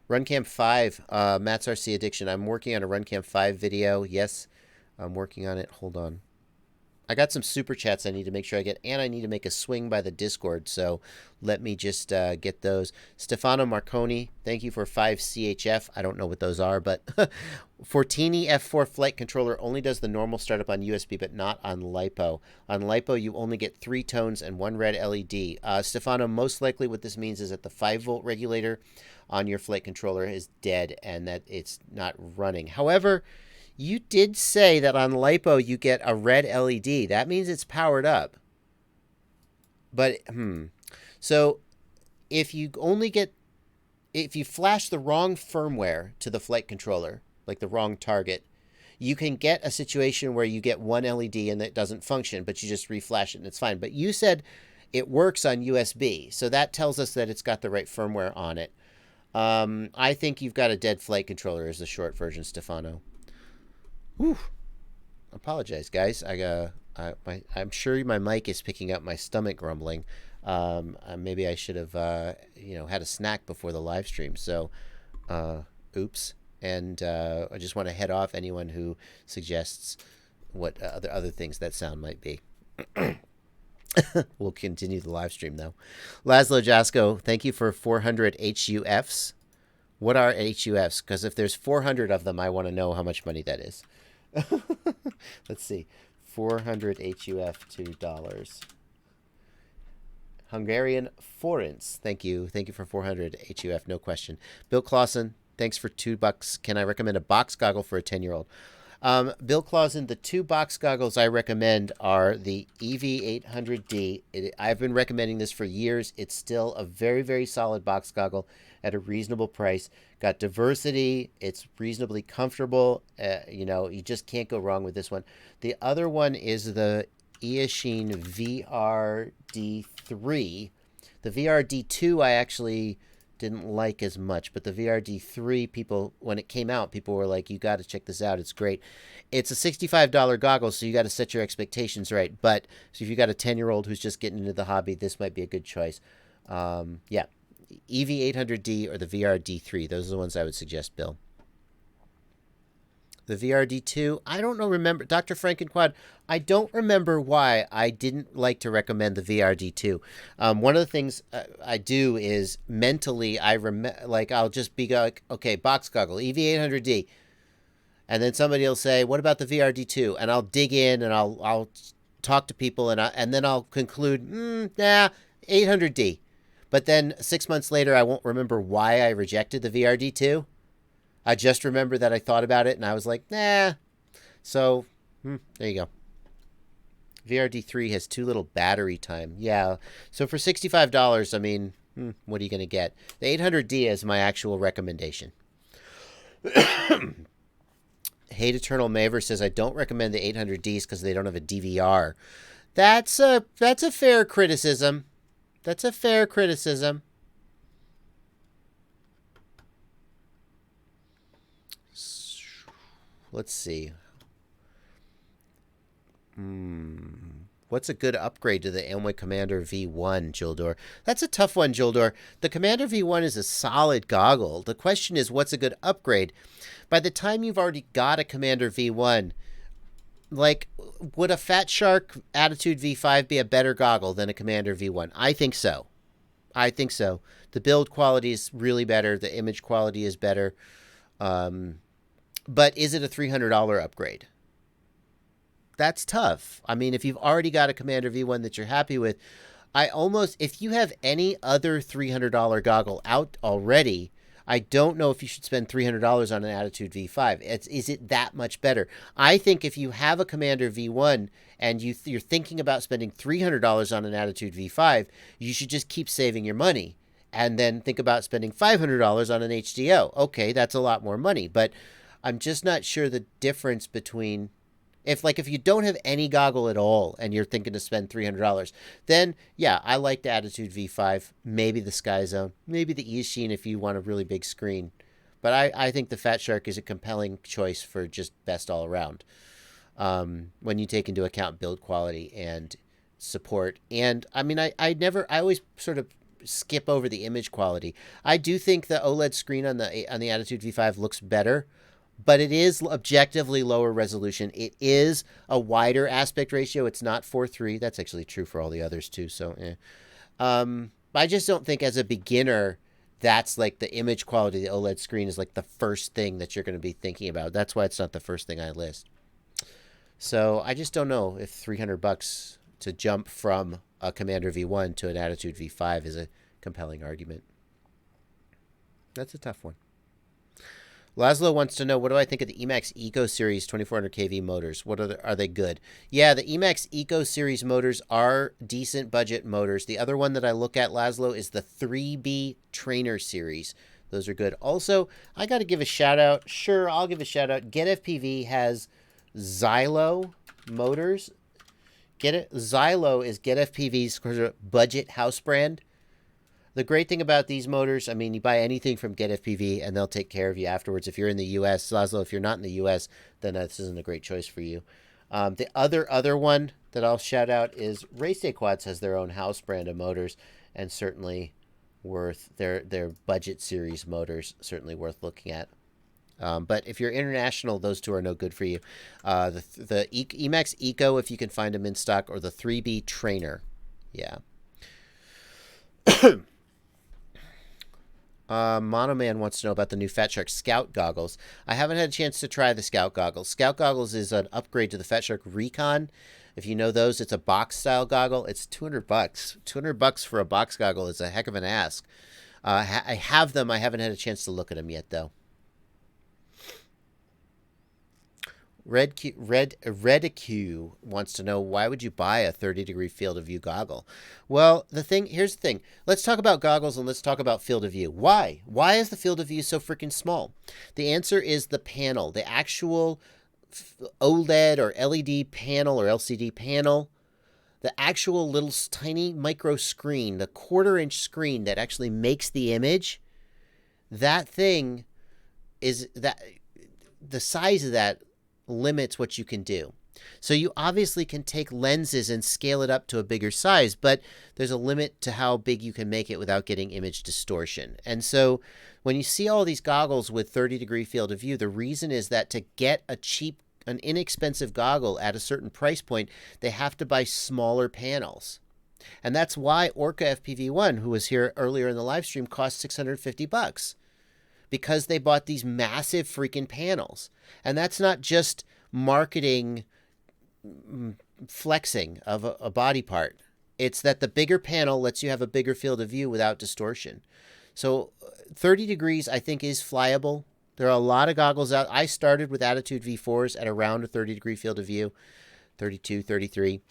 RunCam 5, Matt's RC Addiction. I'm working on a RunCam 5 video. Yes, I'm working on it. Hold on. I got some super chats I need to make sure I get, and I need to make a swing by the Discord, so let me just get those. Stefano Marconi, thank you for 5 CHF. I don't know what those are, but Fortini F4 flight controller only does the normal startup on USB, but not on LiPo. On LiPo, you only get 3 tones and 1 red LED. Stefano, most likely what this means is that the 5-volt regulator on your flight controller is dead and that it's not running. However, you did say that on LiPo you get a red LED. That means it's powered up. But, So, if you flash the wrong firmware to the flight controller, like the wrong target, you can get a situation where you get 1 LED and it doesn't function, but you just reflash it and it's fine. But you said it works on USB, so that tells us that it's got the right firmware on it. I think you've got a dead flight controller is the short version, Stefano. Whew. Apologize, guys. I'm sure my mic is picking up my stomach grumbling. Maybe I should have, had a snack before the live stream. So, oops. And I just want to head off anyone who suggests what other things that sound might be. We'll continue the live stream, though. Laszlo Jasko, thank you for 400 HUFs. What are HUFs? Because if there's 400 of them, I want to know how much money that is. Let's see. 400 HUF $2. Hungarian forints. Thank you. Thank you for 400 HUF. No question. Bill Clausen, thanks for $2. Can I recommend a box goggle for a 10-year-old? Bill Clausen, the 2 box goggles I recommend are the EV800D. I've been recommending this for years. It's still a very, very solid box goggle at a reasonable price. Got diversity. It's reasonably comfortable. You just can't go wrong with this one. The other one is the Eachine VRD3. The VRD2 I actually didn't like as much, but the VRD3, people, when it came out, people were like, you got to check this out. It's great. It's a $65 goggle, so you got to set your expectations right. But so if you got a 10-year-old who's just getting into the hobby, this might be a good choice. Yeah, EV800D or the VRD3. Those are the ones I would suggest, Bill. The VRD2, I don't know, remember, Dr. Frankenquad, I don't remember why I didn't like to recommend the VRD2. One of the things I do is mentally, I'll just be like, okay, box goggle, EV800D. And then somebody will say, what about the VRD2? And I'll dig in and I'll talk to people and then I'll conclude, 800D. But then 6 months later, I won't remember why I rejected the VRD2. I just remember that I thought about it and I was like, nah. So, there you go. VRD3 has too little battery time. Yeah. So for $65, I mean, what are you going to get? The 800D is my actual recommendation. Hate Eternal Maver says, I don't recommend the 800Ds because they don't have a DVR. That's a fair criticism. That's a fair criticism. Let's see. What's a good upgrade to the Amway Commander V1, Jildor? That's a tough one, Jildor. The Commander V1 is a solid goggle. The question is, what's a good upgrade? By the time you've already got a Commander V1, like, would a Fatshark Attitude V5 be a better goggle than a Commander V1? I think so. I think so. The build quality is really better. The image quality is better. But is it a $300 upgrade? That's tough. I mean, if you've already got a Commander V1 that you're happy with, if you have any other $300 goggle out already, I don't know if you should spend $300 on an Attitude V5. Is it that much better? I think if you have a Commander V1 and you're thinking about spending $300 on an Attitude V5, you should just keep saving your money and then think about spending $500 on an HDO. Okay, that's a lot more money, but I'm just not sure the difference between if you don't have any goggle at all and you're thinking to spend $300, then yeah, I like the Attitude V5, maybe the Sky Zone, maybe the Eachine if you want a really big screen. But I think the Fatshark is a compelling choice for just best all around. When you take into account build quality and support. And I mean, I always sort of skip over the image quality. I do think the OLED screen on the Attitude V5 looks better, but it is objectively lower resolution. It is a wider aspect ratio. It's not 4:3. That's actually true for all the others too. So, I just don't think as a beginner, that's like the image quality of the OLED screen is like the first thing that you're going to be thinking about. That's why it's not the first thing I list. So I just don't know if $300 to jump from a Commander V1 to an Attitude V5 is a compelling argument. That's a tough one. Laszlo wants to know, what do I think of the Emax Eco Series 2400 kV motors? Are they good? Yeah, the Emax Eco Series motors are decent budget motors. The other one that I look at, Laszlo, is the 3B Trainer Series. Those are good. Also, I got to give a shout out. Sure, I'll give a shout out. Get FPV has Xylo motors. Xylo is Get FPV's budget house brand. The great thing about these motors, I mean, you buy anything from Get FPV and they'll take care of you afterwards. If you're in the U.S., Laszlo, if you're not in the U.S., then this isn't a great choice for you. The other one that I'll shout out is Race Day Quads has their own house brand of motors, and certainly worth their budget series motors, certainly worth looking at. But if you're international, those two are no good for you. The Emax Eco, if you can find them in stock, or the 3B Trainer. Yeah. Monoman wants to know about the new Fatshark Scout goggles. I haven't had a chance to try the Scout goggles. Scout goggles is an upgrade to the Fatshark Recon. If you know those, it's a box style goggle. It's $200. $200 for a box goggle is a heck of an ask. I have them. I haven't had a chance to look at them yet, though. Redicu wants to know, why would you buy a 30-degree field of view goggle? Well, here's the thing. Let's talk about goggles and let's talk about field of view. Why? Why is the field of view so freaking small? The answer is the panel. The actual OLED or LED panel or LCD panel, the actual little tiny micro screen, the quarter-inch screen that actually makes the image, that thing is that the size of that limits what you can do. So you obviously can take lenses and scale it up to a bigger size, but there's a limit to how big you can make it without getting image distortion. And so when you see all these goggles with 30-degree field of view, the reason is that to get an inexpensive goggle at a certain price point, they have to buy smaller panels. And that's why Orca FPV1, who was here earlier in the live stream, cost $650. Because they bought these massive freaking panels. And that's not just marketing flexing of a body part. It's that the bigger panel lets you have a bigger field of view without distortion. So 30 degrees, I think, is flyable. There are a lot of goggles out. I started with Attitude V4s at around a 30-degree field of view, 32, 33.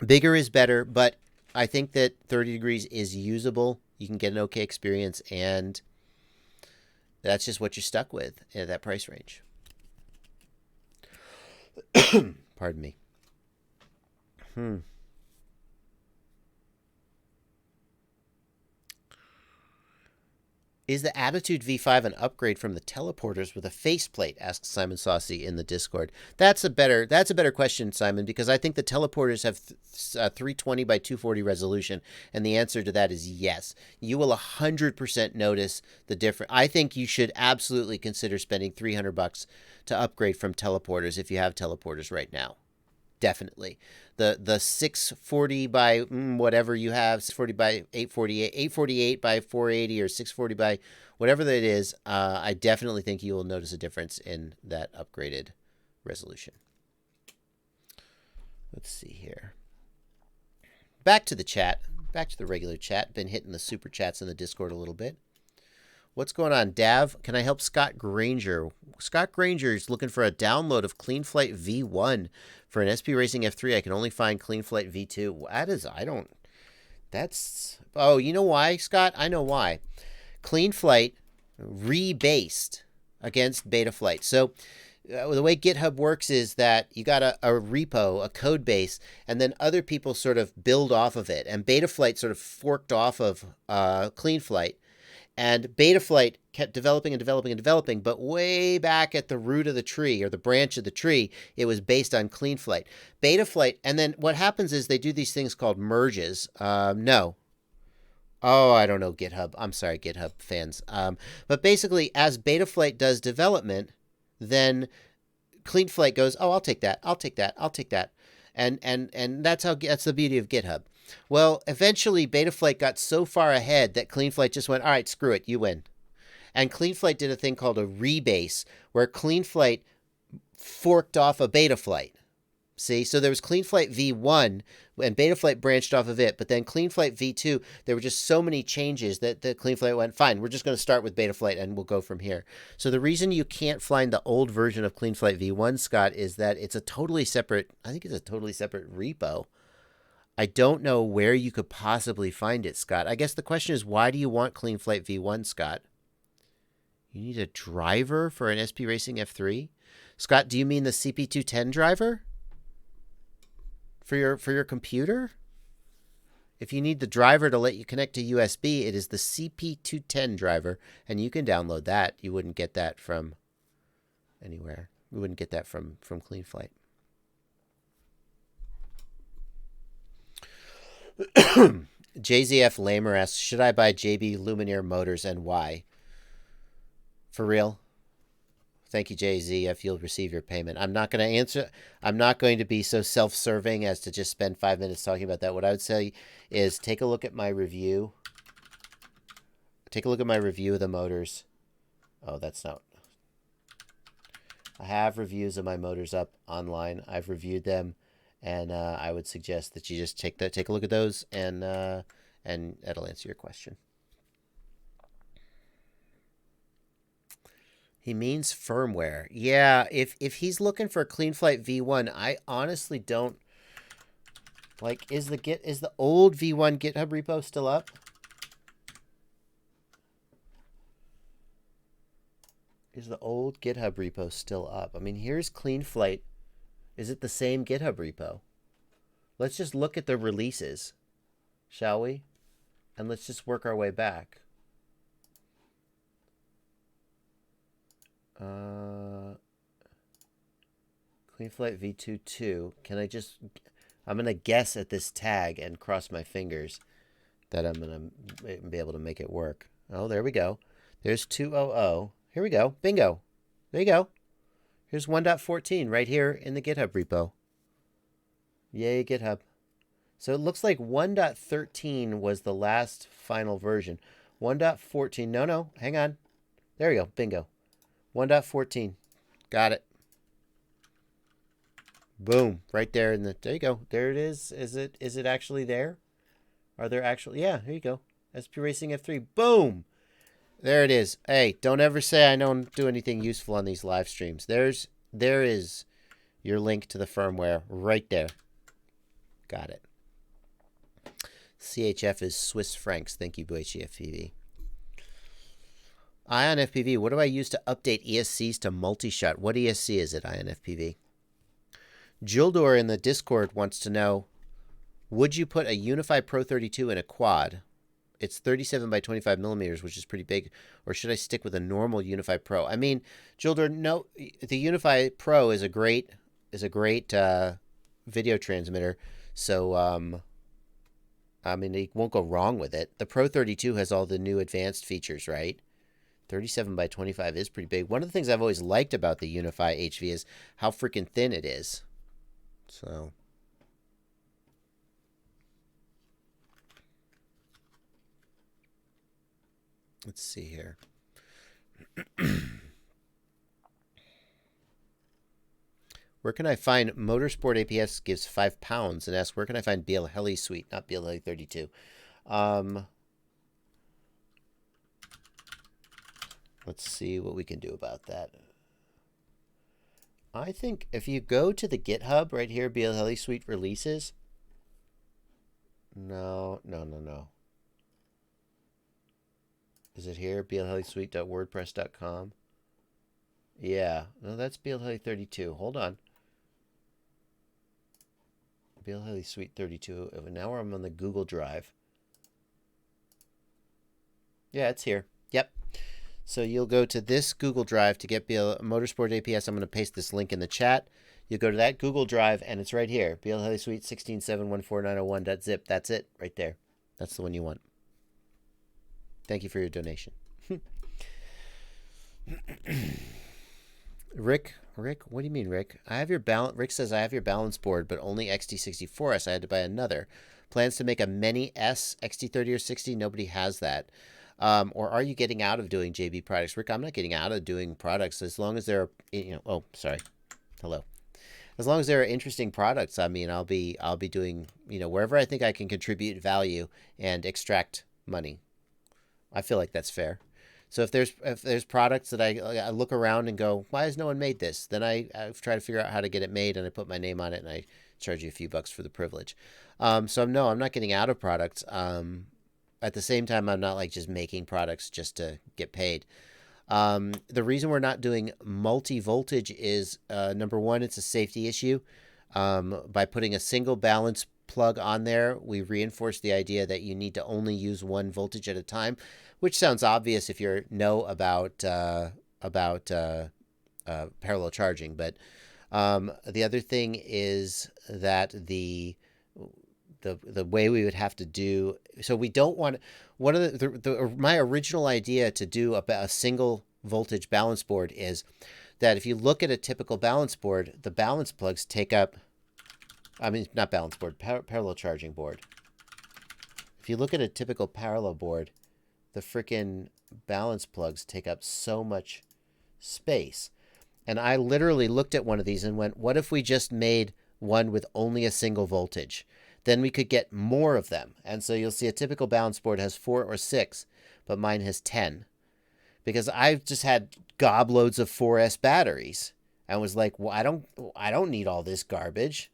Bigger is better, but I think that 30 degrees is usable. You can get an okay experience, and that's just what you're stuck with at that price range. Pardon me. Is the Attitude V5 an upgrade from the teleporters with a faceplate? Asks Simon Saucy in the Discord. That's a better question, Simon, because I think the teleporters have 320 by 240 resolution, and the answer to that is yes. You will 100% notice the difference. I think you should absolutely consider spending $300 to upgrade from teleporters if you have teleporters right now. Definitely. The 640 by whatever you have, 640 by 848, 848 by 480, or 640 by whatever that is, I definitely think you will notice a difference in that upgraded resolution. Let's see here. Back to the chat. Back to the regular chat. Been hitting the super chats in the Discord a little bit. What's going on, Dav? Can I help Scott Granger? Scott Granger is looking for a download of CleanFlight V1 for an SP Racing F3. I can only find CleanFlight V2. Oh, you know why, Scott? I know why. CleanFlight rebased against Betaflight. So the way GitHub works is that you got a repo, a code base, and then other people sort of build off of it. And Betaflight sort of forked off of CleanFlight. And Betaflight kept developing and developing and developing, but way back at the root of the tree, or the branch of the tree, it was based on CleanFlight. Betaflight, and then what happens is they do these things called merges. No. Oh, I don't know GitHub. I'm sorry, GitHub fans. But basically, as Betaflight does development, then CleanFlight goes, oh, I'll take that, I'll take that, I'll take that. And that's the beauty of GitHub. Well, eventually Betaflight got so far ahead that CleanFlight just went, all right, screw it, you win. And CleanFlight did a thing called a rebase, where CleanFlight forked off a Betaflight. See, so there was CleanFlight V1, and Betaflight branched off of it, but then CleanFlight V2, there were just so many changes that the CleanFlight went, fine, we're just going to start with Betaflight and we'll go from here. So the reason you can't find the old version of CleanFlight V1, Scott, is that it's a totally separate repo. I don't know where you could possibly find it, Scott. I guess the question is, why do you want CleanFlight V1, Scott? You need a driver for an SP Racing F3? Scott, do you mean the CP210 driver? For your computer? If you need the driver to let you connect to USB, it is the CP210 driver, and you can download that. You wouldn't get that from anywhere. You wouldn't get that from CleanFlight. JZF Lamer asks, should I buy JB Luminaire motors and why? For real? Thank you, JZF. You'll receive your payment. I'm not going to answer. I'm not going to be so self-serving as to just spend 5 minutes talking about that. What I would say is take a look at my review. Take a look at my review of the motors. Oh, that's not. I have reviews of my motors up online. I've reviewed them, and I would suggest that you just take a look at those, and that'll answer your question. He means firmware. Yeah, if he's looking for a CleanFlight V1, I honestly don't like. Is the old V1 GitHub repo still up? Is the old GitHub repo still up? I mean, here's CleanFlight. Is it the same GitHub repo? Let's just look at the releases, shall we? And let's just work our way back. CleanFlight V2.2. Can I just... I'm going to guess at this tag and cross my fingers that I'm going to be able to make it work. Oh, there we go. There's 2.0.0. Here we go. Bingo. There you go. Here's 1.14 right here in the GitHub repo. Yay, GitHub. So it looks like 1.13 was the last final version. 1.14. No, hang on. There we go. Bingo. 1.14. Got it. Boom. Right there in the... There you go. There it is. Is it actually there? Are there actually... Yeah, here you go. SP Racing F3. Boom. There it is. Hey, don't ever say I don't do anything useful on these live streams. There is your link to the firmware right there. Got it. CHF is Swiss francs. Thank you, BLHeli FPV. Ion FPV. What do I use to update ESCs to multi-shot? What ESC is it, Ion FPV? Jildor in the Discord wants to know, would you put a Unify Pro 32 in a quad? It's 37 by 25 millimeters, which is pretty big. Or should I stick with a normal Unify Pro? I mean, Jildor, no, the Unify Pro is a great video transmitter. So, I mean, you won't go wrong with it. The Pro 32 has all the new advanced features, right? 37 by 25 is pretty big. One of the things I've always liked about the Unify HV is how freaking thin it is. So... let's see here. Where can I find Motorsport APS gives £5 and asks, where can I find BLHeliSuite, not BLHeli 32? Let's see what we can do about that. I think if you go to the GitHub right here, BLHeliSuite releases. No. Is it here? BLHeliSuite.wordpress.com. Yeah. No, that's BLHeli 32. Hold on. BLHeliSuite 32. Now I'm on the Google Drive. Yeah, it's here. Yep. So you'll go to this Google Drive to get Motorsport APS. I'm going to paste this link in the chat. You go to that Google Drive, and it's right here. BLHeliSuite 16714.901.zip. That's it right there. That's the one you want. Thank you for your donation. Rick, what do you mean, Rick? Rick says I have your balance board, but only XT64S. I had to buy another. Plans to make a Mini S XT30 or 60. Nobody has that. Or are you getting out of doing JB products? Rick, I'm not getting out of doing products as long as they're, oh, sorry. Hello. As long as there are interesting products, I mean, I'll be doing, wherever I think I can contribute value and extract money. I feel like that's fair. So if there's products that I look around and go, why has no one made this? Then I try to figure out how to get it made, and I put my name on it, and I charge you a few bucks for the privilege. So no, I'm not getting out of products. At the same time, I'm not like just making products just to get paid. The reason we're not doing multi-voltage is, number one, it's a safety issue. By putting a single balance plug on there, we reinforce the idea that you need to only use one voltage at a time, which sounds obvious if you know about parallel charging. But the other thing is that the way we would have to do, so we don't want, one of my original idea to do a single voltage balance board is that if you look at a typical balance board, the balance plugs take up, I mean, not balance board, parallel charging board. If you look at a typical parallel board, the freaking balance plugs take up so much space. And I literally looked at one of these and went, what if we just made one with only a single voltage? Then we could get more of them. And so you'll see a typical balance board has 4 or 6, but mine has 10. Because I've just had gobloads of 4S batteries and was like, well, I don't need all this garbage.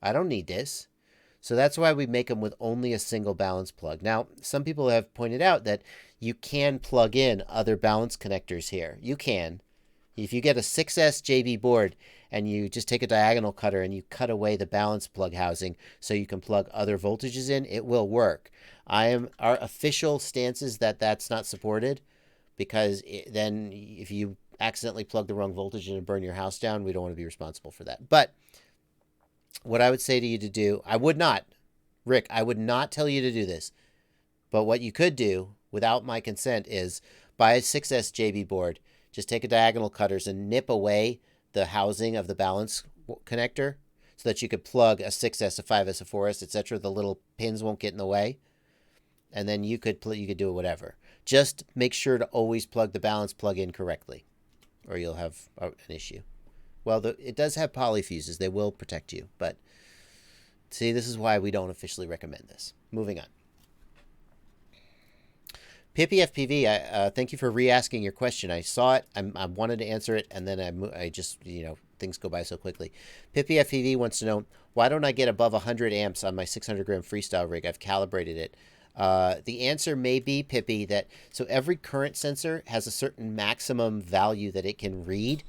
I don't need this. So that's why we make them with only a single balance plug. Now, some people have pointed out that you can plug in other balance connectors here. You can. If you get a 6S JB board and you just take a diagonal cutter and you cut away the balance plug housing so you can plug other voltages in, it will work. Our official stance is that that's not supported, because then if you accidentally plug the wrong voltage in and burn your house down, we don't want to be responsible for that. But what I would say to you to do, I would not tell you to do this. But what you could do without my consent is buy a 6S JB board, just take a diagonal cutters and nip away the housing of the balance connector so that you could plug a 6S, a 5S, a 4S, etc. The little pins won't get in the way. And then you could do whatever. Just make sure to always plug the balance plug in correctly, or you'll have an issue. Well, it does have polyfuses. They will protect you. But see, this is why we don't officially recommend this. Moving on. Pippy FPV, thank you for re-asking your question. I saw it. I wanted to answer it, and then I just, things go by so quickly. Pippy FPV wants to know, why don't I get above 100 amps on my 600-gram freestyle rig? I've calibrated it. The answer may be, Pippy, that so every current sensor has a certain maximum value that it can read.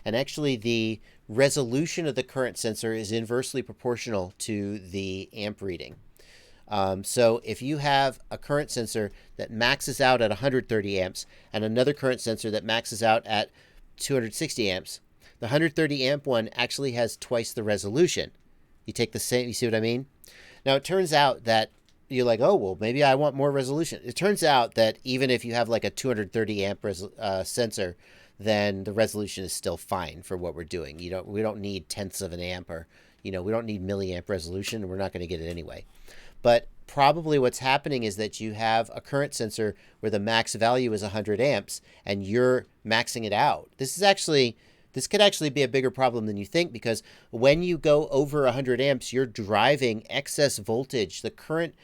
And actually, the resolution of the current sensor is inversely proportional to the amp reading. So if you have a current sensor that maxes out at 130 amps and another current sensor that maxes out at 260 amps, the 130 amp one actually has twice the resolution. You take the same, you see what I mean? Now, it turns out that you're like, oh, well, maybe I want more resolution. It turns out that even if you have like a 230 amp sensor, then the resolution is still fine for what we're doing. We don't need tenths of an amp, or, we don't need milliamp resolution, and we're not going to get it anyway. But probably what's happening is that you have a current sensor where the max value is 100 amps, and you're maxing it out. This could actually be a bigger problem than you think, because when you go over 100 amps, you're driving excess voltage. The current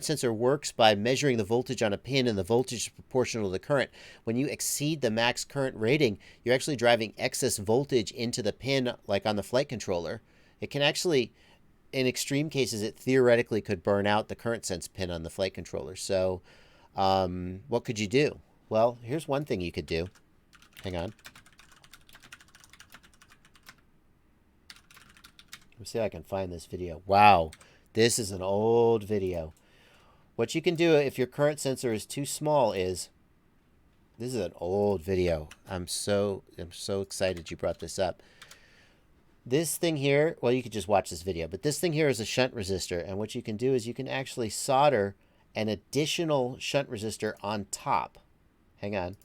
sensor works by measuring the voltage on a pin, and the voltage is proportional to the current. When you exceed the max current rating, you're actually driving excess voltage into the pin, like on the flight controller. It can actually, in extreme cases, it theoretically could burn out the current sense pin on the flight controller. So what could you do? Well, here's one thing you could do. Hang on. Let's see if I can find this video. Wow, this is an old video. What you can do if your current sensor is too small is, this is an old video. I'm so excited you brought this up. This thing here, well, you could just watch this video, but this thing here is a shunt resistor, and what you can do is you can actually solder an additional shunt resistor on top. Hang on.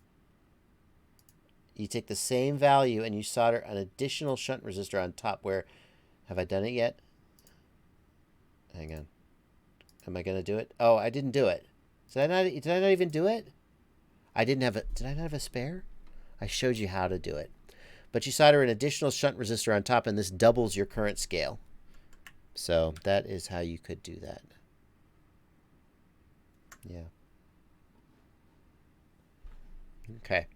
You take the same value and you solder an additional shunt resistor on top. Where, have I done it yet? Hang on. Am I going to do it? Oh, I didn't do it. Did I not even do it? Did I not have a spare? I showed you how to do it. But you solder an additional shunt resistor on top, and this doubles your current scale. So that is how you could do that. Yeah. Okay.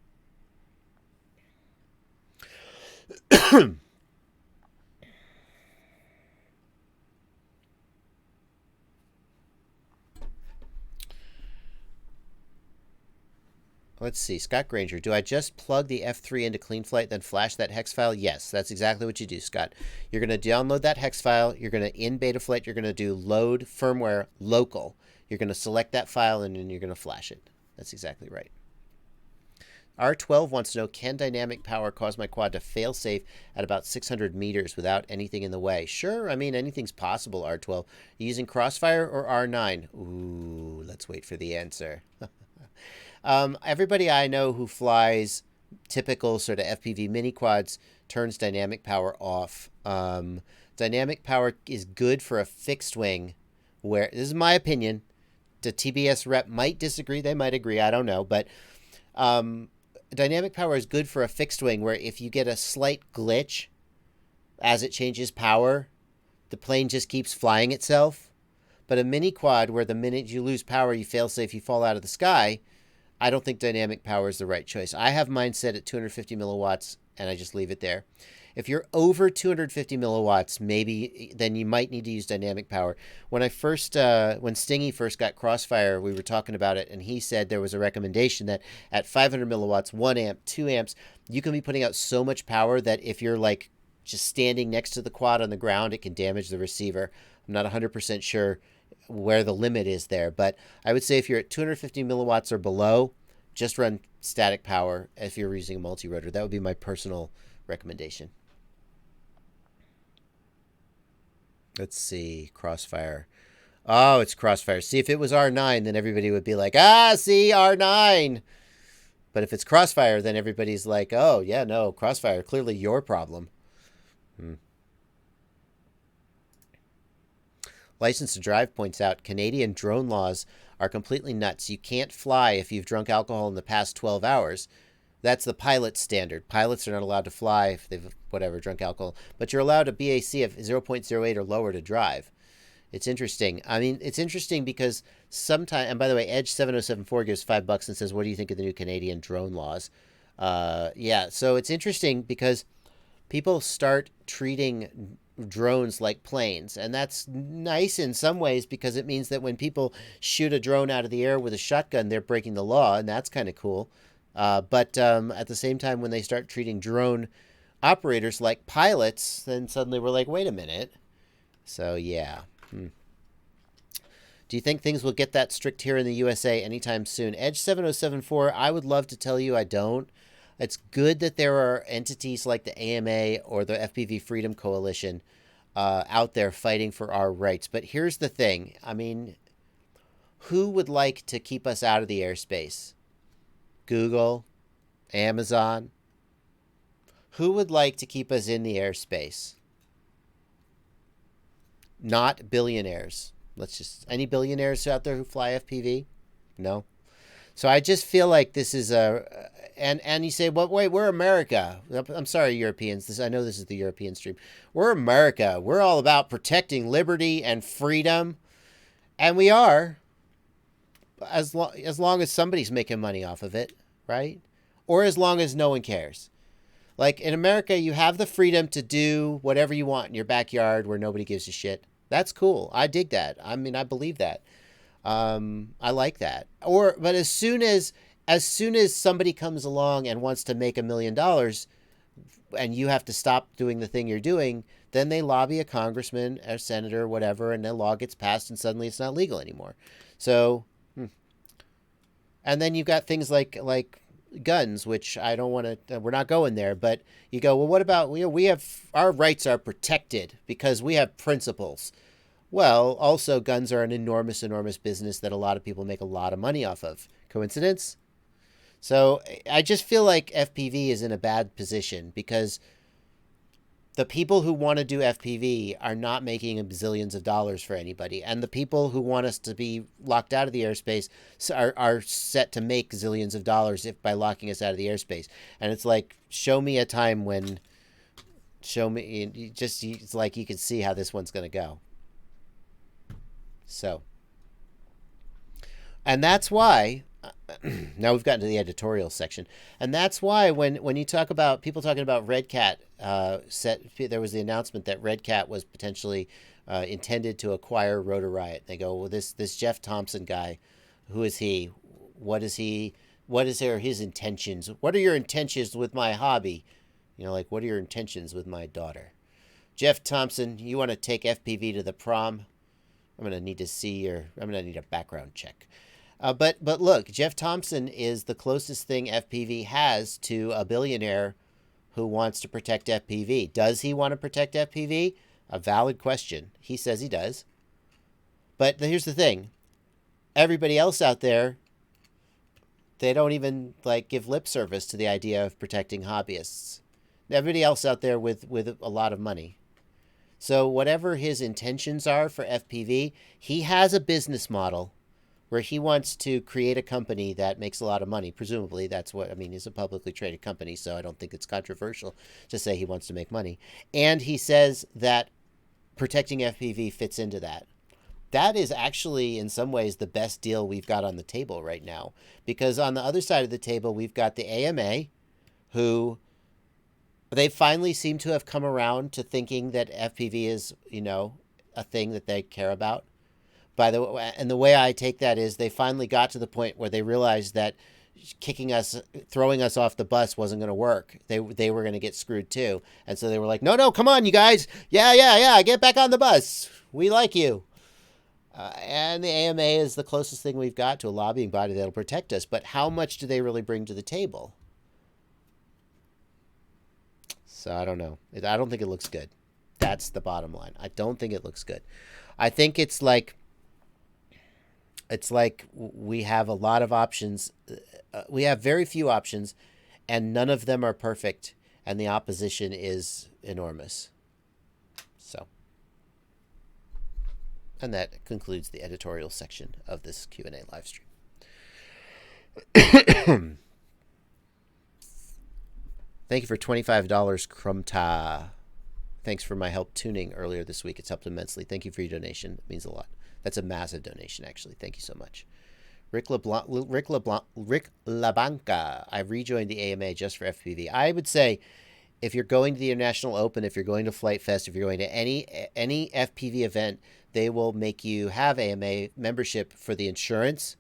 Let's see. Scott Granger, do I just plug the F3 into CleanFlight, then flash that hex file? Yes, that's exactly what you do, Scott. You're going to download that hex file. You're going to, in Betaflight, you're going to do load firmware local. You're going to select that file, and then you're going to flash it. That's exactly right. R12 wants to know, can dynamic power cause my quad to fail safe at about 600 meters without anything in the way? Sure. I mean, anything's possible, R12. Are you using Crossfire or R9? Ooh, let's wait for the answer. Everybody I know who flies typical sort of FPV mini quads turns dynamic power off. Dynamic power is good for a fixed wing where, this is my opinion, the TBS rep might disagree, they might agree, I don't know, but dynamic power is good for a fixed wing where if you get a slight glitch as it changes power, the plane just keeps flying itself. But a mini quad where the minute you lose power, you fail safe, you fall out of the sky, I don't think dynamic power is the right choice. I have mine set at 250 milliwatts, and I just leave it there. If you're over 250 milliwatts, maybe then you might need to use dynamic power. When when Stingy first got Crossfire, we were talking about it, and he said there was a recommendation that at 500 milliwatts, 1 amp, 2 amps, you can be putting out so much power that if you're like just standing next to the quad on the ground, it can damage the receiver. I'm not 100% sure where the limit is there, but I would say if you're at 250 milliwatts or below, just run static power if you're using a multi-rotor. That would be my personal recommendation. Let's see, Crossfire. Oh, it's Crossfire. See, if it was R9, then everybody would be like, see, R9. But if it's Crossfire, then everybody's like, oh, yeah, no, Crossfire, clearly your problem. License to Drive points out Canadian drone laws are completely nuts. You can't fly if you've drunk alcohol in the past 12 hours. That's the pilot standard. Pilots are not allowed to fly if they've, drunk alcohol. But you're allowed a BAC of 0.08 or lower to drive. It's interesting. I mean, it's interesting because sometimes, and by the way, Edge 7074 gives $5 and says, what do you think of the new Canadian drone laws? Yeah, so it's interesting because people start treating drones like planes, and that's nice in some ways because it means that when people shoot a drone out of the air with a shotgun, they're breaking the law, and that's kind of cool. But at the same time, when they start treating drone operators like pilots, then suddenly we're like, wait a minute. So yeah. Do you think things will get that strict here in the USA anytime soon? Edge 7074, I would love to tell you I don't. It's good that there are entities like the AMA or the FPV Freedom Coalition out there fighting for our rights. But here's the thing. I mean, who would like to keep us out of the airspace? Google? Amazon? Who would like to keep us in the airspace? Not billionaires. Any billionaires out there who fly FPV? No. So I just feel like this is and you say, well, wait, we're America. I'm sorry, Europeans. I know this is the European stream. We're America. We're all about protecting liberty and freedom. And we are, as long as somebody's making money off of it, right? Or as long as no one cares. Like in America, you have the freedom to do whatever you want in your backyard where nobody gives a shit. That's cool. I dig that. I mean, I believe that. I like that. But as soon as somebody comes along and wants to make $1 million and you have to stop doing the thing you're doing, then they lobby a congressman or senator or whatever, and the law gets passed and suddenly it's not legal anymore. So, and then you've got things like guns, which I don't want to, we're not going there, but you go, well, what about, we have, our rights are protected because we have principles. Well, also guns are an enormous, enormous business that a lot of people make a lot of money off of. Coincidence? So I just feel like FPV is in a bad position because the people who want to do FPV are not making bazillions of dollars for anybody. And the people who want us to be locked out of the airspace are set to make zillions of dollars by locking us out of the airspace. And it's like, show me a time when, it's like you can see how this one's going to go. So, and that's why, now we've gotten to the editorial section, and that's why when you talk about people talking about Red Cat, there was the announcement that Red Cat was potentially intended to acquire Rotor Riot. They go, well, this Jeff Thompson guy, who is he? What is he? What is his intentions? What are your intentions with my hobby? Like, what are your intentions with my daughter? Jeff Thompson, you want to take FPV to the prom? I'm going to need to see I'm going to need a background check. But look, Jeff Thompson is the closest thing FPV has to a billionaire who wants to protect FPV. Does he want to protect FPV? A valid question. He says he does. But here's the thing. Everybody else out there They don't even like give lip service to the idea of protecting hobbyists. Everybody else out there with a lot of money. So whatever his intentions are for FPV, he has a business model where he wants to create a company that makes a lot of money. Presumably, that's what, I mean, he's a publicly traded company, so I don't think it's controversial to say he wants to make money. And he says that protecting FPV fits into that. That is actually, in some ways, the best deal we've got on the table right now. Because on the other side of the table, we've got the AMA, who they finally seem to have come around to thinking that FPV is, you know, a thing that they care about. And the way I take that is they finally got to the point where they realized that kicking us, throwing us off the bus wasn't going to work. They were going to get screwed too. And so they were like, no, come on, you guys. Yeah, get back on the bus. We like you. And the AMA is the closest thing we've got to a lobbying body that'll protect us. But how much do they really bring to the table? So I don't know. I don't think it looks good. That's the bottom line. I don't think it looks good. I think it's like we have a lot of options. We have very few options, and none of them are perfect, and the opposition is enormous. So, and that concludes the editorial section of this Q&A live stream. Thank you for $25, Krumta. Thanks for my help tuning earlier this week. It's helped immensely. Thank you for your donation. It means a lot. That's a massive donation, actually. Thank you so much. Rick LaBanca. I rejoined the AMA just for FPV. I would say if you're going to the International Open, if you're going to Flight Fest, if you're going to any FPV event, they will make you have AMA membership for the insurance.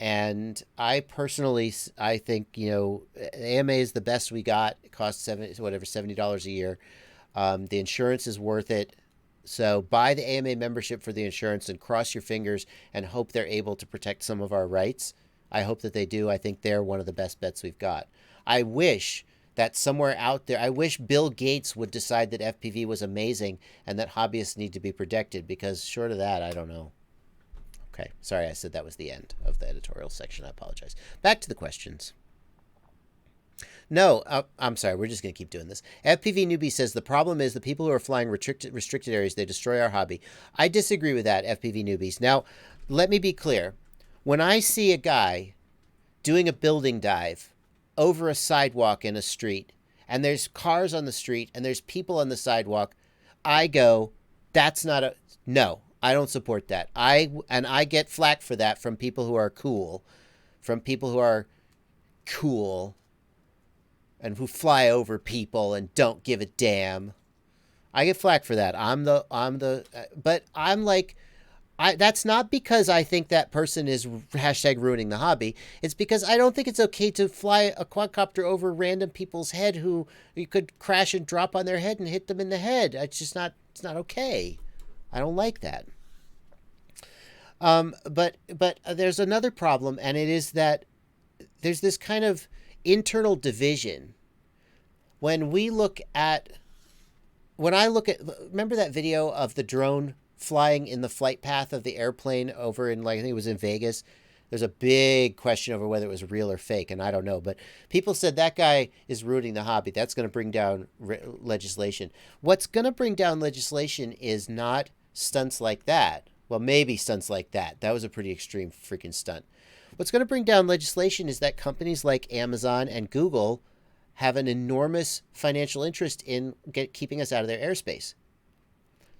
And I personally, I think, you know, AMA is the best we got. It costs $70 a year. The insurance is worth it. So buy the AMA membership for the insurance and cross your fingers and hope they're able to protect some of our rights. I hope that they do. I think they're one of the best bets we've got. I wish that somewhere out there, I wish Bill Gates would decide that FPV was amazing and that hobbyists need to be protected, because short of that, I don't know. Okay, sorry, I said that was the end of the editorial section. I apologize. Back to the questions. No, I'm sorry. We're just going to keep doing this. FPV Newbie says the problem is the people who are flying restricted areas, they destroy our hobby. I disagree with that, FPV Newbies. Now, let me be clear. When I see a guy doing a building dive over a sidewalk in a street, and there's cars on the street, and there's people on the sidewalk, I go, that's not a... No, I don't support that. I get flack for that from people who are cool. And who fly over people and don't give a damn. I get flack for that. But I'm like, that's not because I think that person is hashtag ruining the hobby. It's because I don't think it's okay to fly a quadcopter over random people's head who you could crash and drop on their head and hit them in the head. It's just not, it's not okay. I don't like that. But there's another problem, and it is that there's this kind of internal division. When I look at, remember that video of the drone flying in the flight path of the airplane over in, like, I think it was in Vegas? There's a big question over whether it was real or fake, and I don't know. But people said that guy is ruining the hobby. That's going to bring down legislation. What's going to bring down legislation is not stunts like that. Well, maybe stunts like that. That was a pretty extreme freaking stunt. What's going to bring down legislation is that companies like Amazon and Google have an enormous financial interest in keeping us out of their airspace.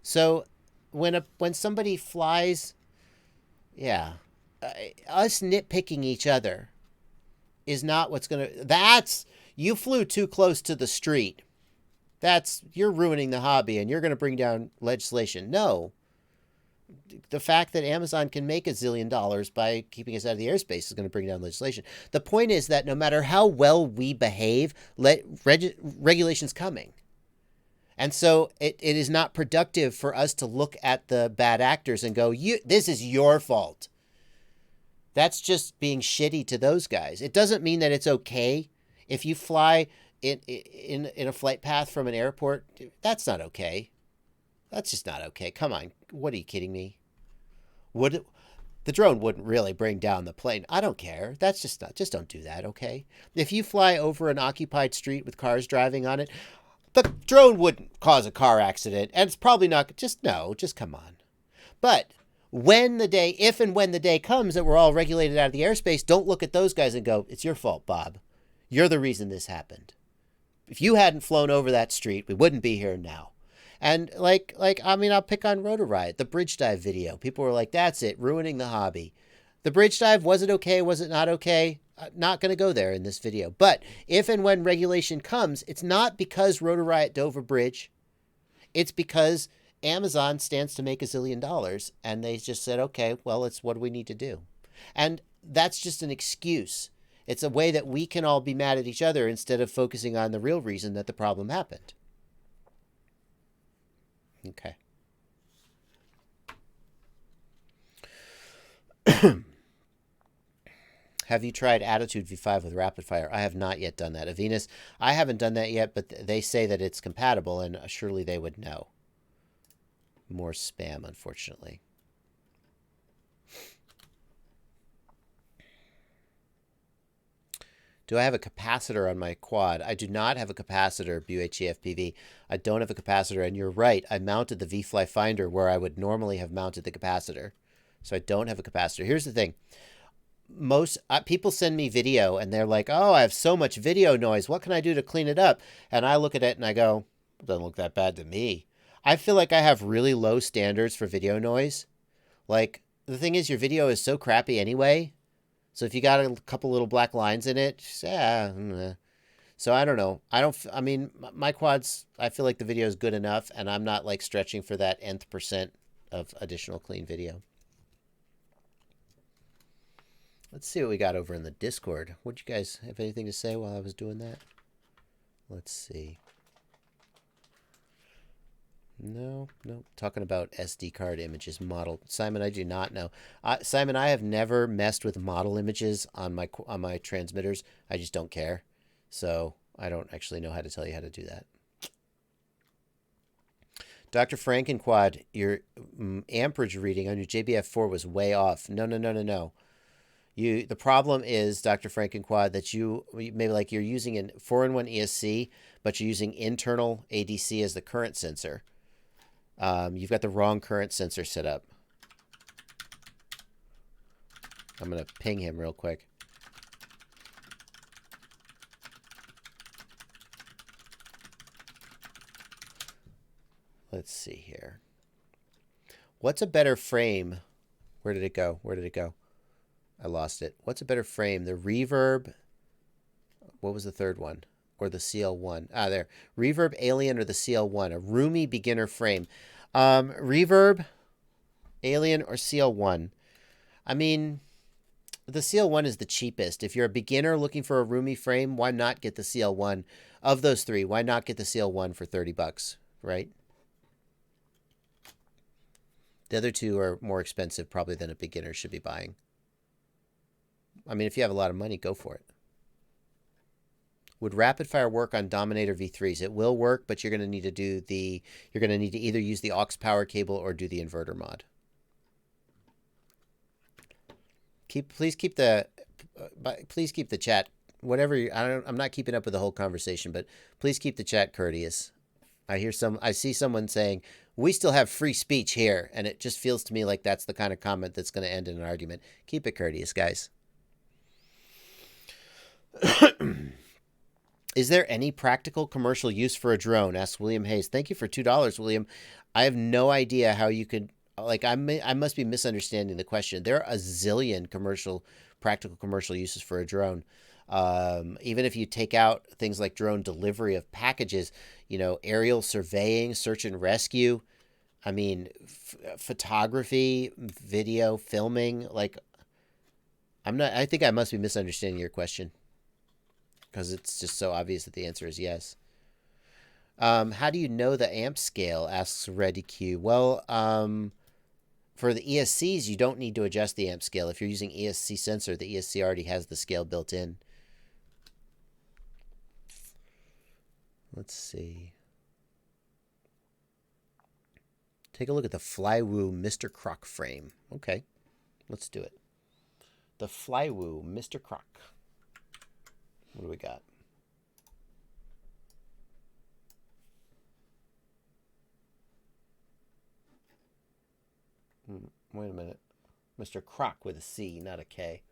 So when somebody flies, us nitpicking each other is not what's going to... You flew too close to the street. You're ruining the hobby and you're going to bring down legislation. No. The fact that Amazon can make $1 zillion by keeping us out of the airspace is going to bring down legislation. The point is that no matter how well we behave, regulation's coming. And so it is not productive for us to look at the bad actors and go, this is your fault. That's just being shitty to those guys. It doesn't mean that it's okay if you fly in a flight path from an airport. That's not okay. That's just not okay. Come on. What, are you kidding me? The drone wouldn't really bring down the plane. I don't care. That's just not, just don't do that, okay? If you fly over an occupied street with cars driving on it, the drone wouldn't cause a car accident, and it's probably not, just no, just come on. But when the day, if and when the day comes that we're all regulated out of the airspace, don't look at those guys and go, it's your fault, Bob. You're the reason this happened. If you hadn't flown over that street, we wouldn't be here now. And I mean, I'll pick on Rotor Riot, the bridge dive video. People were like, that's it, ruining the hobby. The bridge dive, was it okay? Was it not okay? Not going to go there in this video. But if and when regulation comes, it's not because Rotor Riot dove a bridge. It's because Amazon stands to make $1 zillion. And they just said, okay, well, it's what do we need to do? And that's just an excuse. It's a way that we can all be mad at each other instead of focusing on the real reason that the problem happened. Okay. Have you tried Attitude V5 with Rapid Fire? I have not yet done that. Avinas, I haven't done that yet, but they say that it's compatible, and surely they would know. More spam, unfortunately. Do I have a capacitor on my quad? I do not have a capacitor, BLHeli FPV. I don't have a capacitor, and you're right. I mounted the V-Fly Finder where I would normally have mounted the capacitor. So I don't have a capacitor. Here's the thing. Most people send me video, and they're like, oh, I have so much video noise. What can I do to clean it up? And I look at it, and I go, it doesn't look that bad to me. I feel like I have really low standards for video noise. Like, the thing is, your video is so crappy anyway. So if you got a couple little black lines in it, yeah. So I don't know. I mean, my quads, I feel like the video is good enough, and I'm not like stretching for that nth percent of additional clean video. Let's see what we got over in the Discord. Would you guys have anything to say while I was doing that? Let's see. No. Talking about SD card images model. Simon, I do not know. Simon, I have never messed with model images on my transmitters. I just don't care. So I don't actually know how to tell you how to do that. Dr. Frankenquad, your amperage reading on your JBF4 was way off. No. The problem is, Dr. Frankenquad, that you maybe like you're using a 4-in-1 ESC, but you're using internal ADC as the current sensor. You've got the wrong current sensor set up. I'm going to ping him real quick. Let's see here. What's a better frame? Where did it go? I lost it. What's a better frame? The Reverb. What was the third one? Or the CL1? Ah, there. Reverb, Alien, or the CL1. A roomy beginner frame. Reverb, Alien, or CL1. I mean, the CL1 is the cheapest. If you're a beginner looking for a roomy frame, why not get the CL1? Of those three, why not get the CL1 for $30, right? The other two are more expensive probably than a beginner should be buying. I mean, if you have a lot of money, go for it. Would rapid fire work on Dominator V3s? It will work, but you're going to need to either use the aux power cable or do the inverter mod. Please keep the chat. I'm not keeping up with the whole conversation, but please keep the chat courteous. I see someone saying, we still have free speech here, and it just feels to me like that's the kind of comment that's going to end in an argument. Keep it courteous, guys. Is there any practical commercial use for a drone? Asks William Hayes. Thank you for $2, William. I have no idea how you could, like, I must be misunderstanding the question. There are a zillion practical commercial uses for a drone. Even if you take out things like drone delivery of packages, aerial surveying, search and rescue. I mean, photography, video, filming. Like, I think I must be misunderstanding your question, because it's just so obvious that the answer is yes. How do you know the amp scale? Asks ReadyQ. Well, for the ESCs, you don't need to adjust the amp scale. If you're using ESC sensor, the ESC already has the scale built in. Let's see. Take a look at the Flywoo Mr. Croc frame. Okay. Let's do it. The Flywoo, Mr. Croc. What do we got? Wait a minute. Mr. Croc with a C, not a K.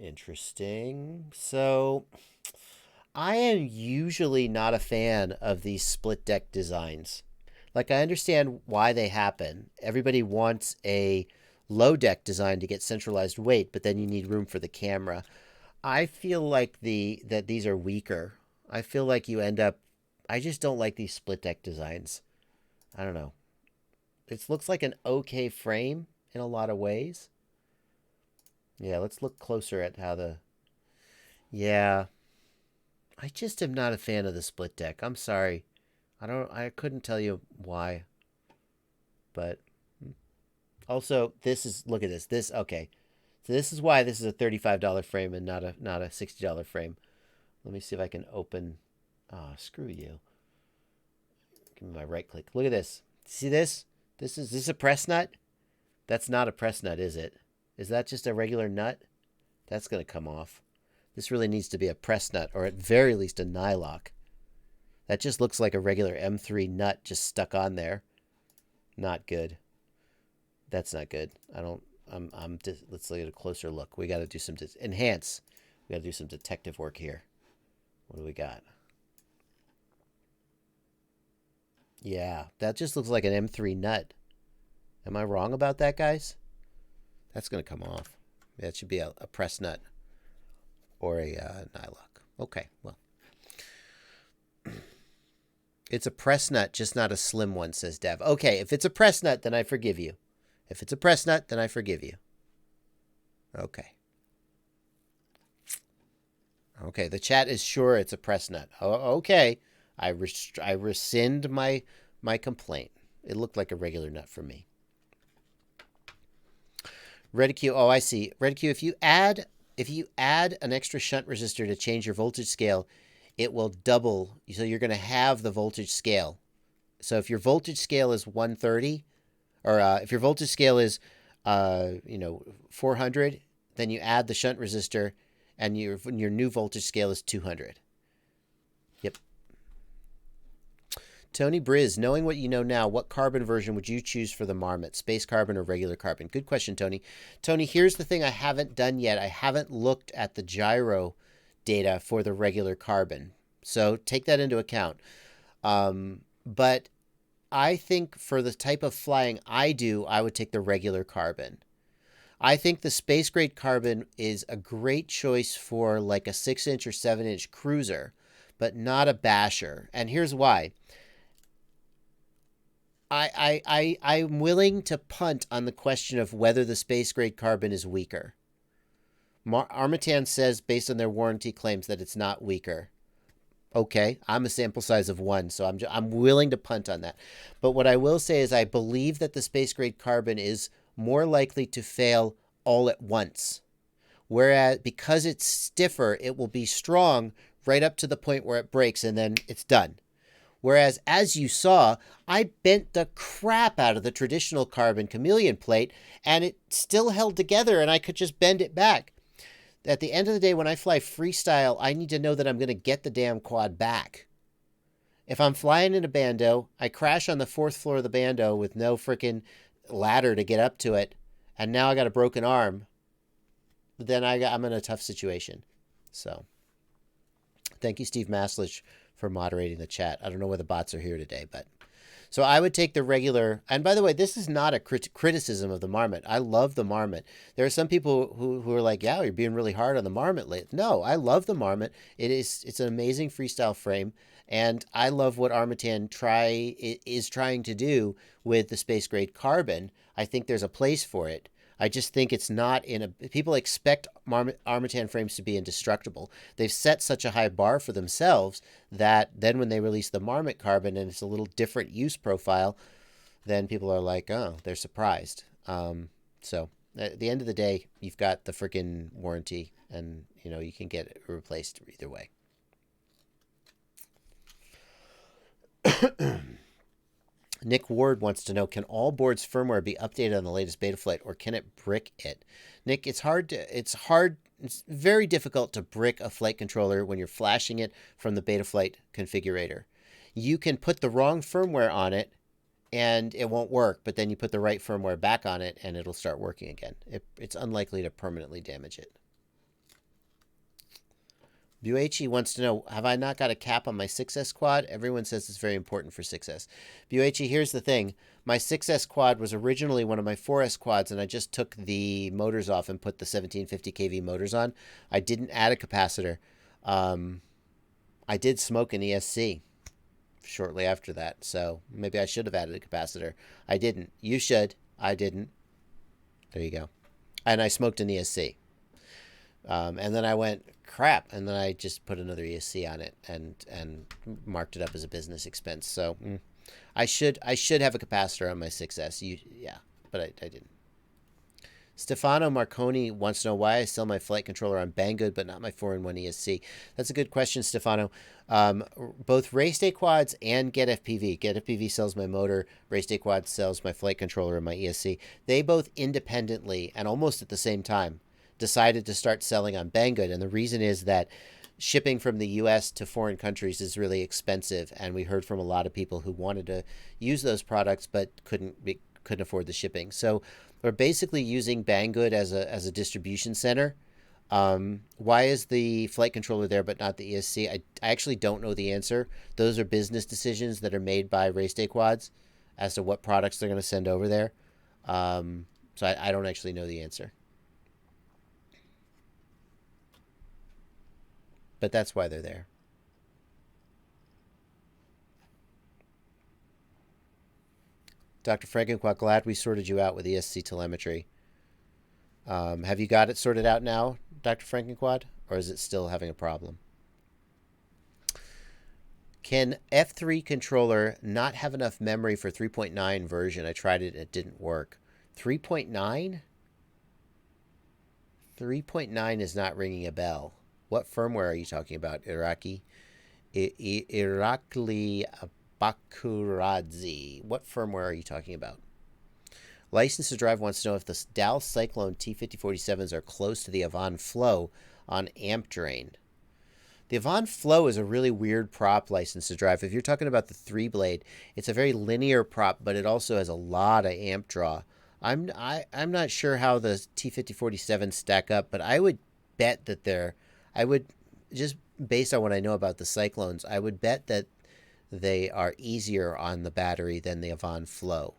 Interesting. So, I am usually not a fan of these split deck designs. Like, I understand why they happen. Everybody wants a low deck design to get centralized weight, but then you need room for the camera. I feel like that these are weaker. I feel like you end up... I just don't like these split deck designs. I don't know. It looks like an okay frame in a lot of ways. Yeah, let's look closer at how the... Yeah. I just am not a fan of the split deck. I'm sorry. I couldn't tell you why. But also, this is... Look at this. Okay. So this is why this is a $35 frame and not a $60 frame. Let me see if I can open... Oh, screw you. Give me my right click. Look at this. See this? Is this a press nut? That's not a press nut, is it? Is that just a regular nut? That's going to come off. This really needs to be a press nut, or at very least a nylock. That just looks like a regular M3 nut just stuck on there. Not good. That's not good. Let's get a closer look. We got to do some enhance. We got to do some detective work here. What do we got? Yeah, that just looks like an M3 nut. Am I wrong about that, guys? That's going to come off. That should be a press nut or a nylock. Okay, well. It's a press nut, just not a slim one, says Dev. Okay, if it's a press nut, then I forgive you. If it's a press nut, then I forgive you. Okay. Okay, the chat is sure it's a press nut. Oh, okay. I rescind my complaint. It looked like a regular nut for me. RedQ, oh, I see. RedQ, if you add an extra shunt resistor to change your voltage scale, it will double. So you're going to have the voltage scale. So if your voltage scale is 130, or if your voltage scale is 400, then you add the shunt resistor, and your new voltage scale is 200. Yep. Tony Briz, knowing what you know now, what carbon version would you choose for the Marmotte? Space carbon or regular carbon? Good question, Tony. Tony, here's the thing I haven't done yet. I haven't looked at the gyro data for the regular carbon. So take that into account. But I think for the type of flying I do, I would take the regular carbon. I think the space grade carbon is a great choice for like a 6-inch or 7-inch cruiser, but not a basher. And here's why. I'm willing to punt on the question of whether the space grade carbon is weaker. Armatan says, based on their warranty claims, that it's not weaker. Okay, I'm a sample size of 1, so I'm willing to punt on that. But what I will say is I believe that the space grade carbon is more likely to fail all at once. Whereas because it's stiffer, it will be strong right up to the point where it breaks and then it's done. Whereas, as you saw, I bent the crap out of the traditional carbon chameleon plate, and it still held together, and I could just bend it back. At the end of the day, when I fly freestyle, I need to know that I'm going to get the damn quad back. If I'm flying in a bando, I crash on the 4th floor of the bando with no freaking ladder to get up to it, and now I got a broken arm, then I'm in a tough situation. So, thank you, Steve Maslich, for moderating the chat. I don't know where the bots are here today, but so I would take the regular. And by the way, this is not a criticism of the Marmotte. I love the Marmotte. There are some people who are like, yeah, you're being really hard on the Marmotte lately. No, I love the Marmotte. It's an amazing freestyle frame, and I love what Armatan is trying to do with the space grade carbon. I think there's a place for it. I just think it's not people expect Armatan frames to be indestructible. They've set such a high bar for themselves that then when they release the Marmotte carbon and it's a little different use profile, then people are like, oh, they're surprised. So at the end of the day, you've got the freaking warranty, and you can get it replaced either way. Nick Ward wants to know, can all boards firmware be updated on the latest Betaflight, or can it brick it? Nick, it's very difficult to brick a flight controller when you're flashing it from the Betaflight configurator. You can put the wrong firmware on it and it won't work, but then you put the right firmware back on it and it'll start working again. It's unlikely to permanently damage it. BLHeli wants to know, have I not got a cap on my 6S quad? Everyone says it's very important for 6S. BLHeli, here's the thing. My 6S quad was originally one of my 4S quads, and I just took the motors off and put the 1750 kV motors on. I didn't add a capacitor. I did smoke an ESC shortly after that, so maybe I should have added a capacitor. I didn't. You should. I didn't. There you go. And I smoked an ESC. And then I went, crap, and then I just put another ESC on it and marked it up as a business expense. So I should have a capacitor on my 6S. Yeah, but I didn't. Stefano Marconi wants to know why I sell my flight controller on Banggood but not my 4-in-1 ESC. That's a good question, Stefano. Both Race Day Quads and Get FPV. Get FPV sells my motor. Race Day Quad sells my flight controller and my ESC. They both independently and almost at the same time decided to start selling on Banggood. And the reason is that shipping from the US to foreign countries is really expensive. And we heard from a lot of people who wanted to use those products but couldn't afford the shipping. So we're basically using Banggood as a distribution center. Why is the flight controller there but not the ESC? I actually don't know the answer. Those are business decisions that are made by Race Day Quads as to what products they're going to send over there. So I don't actually know the answer. But that's why they're there. Dr. Frankenquat, glad we sorted you out with ESC telemetry. Have you got it sorted out now, Dr. Frankenquat, or is it still having a problem? Can F3 controller not have enough memory for 3.9 version? I tried it, it didn't work. 3.9? 3.9 is not ringing a bell. What firmware are you talking about, Irakli Bakuradze? What firmware are you talking about? License to Drive wants to know if the Dow Cyclone T5047s are close to the Avant Flow on amp drain. The Avant Flow is a really weird prop, License to Drive. If you're talking about the 3-blade, it's a very linear prop, but it also has a lot of amp draw. I'm not sure how the T5047s stack up, but I would bet that just based on what I know about the Cyclones, I would bet that they are easier on the battery than the Avant Flow.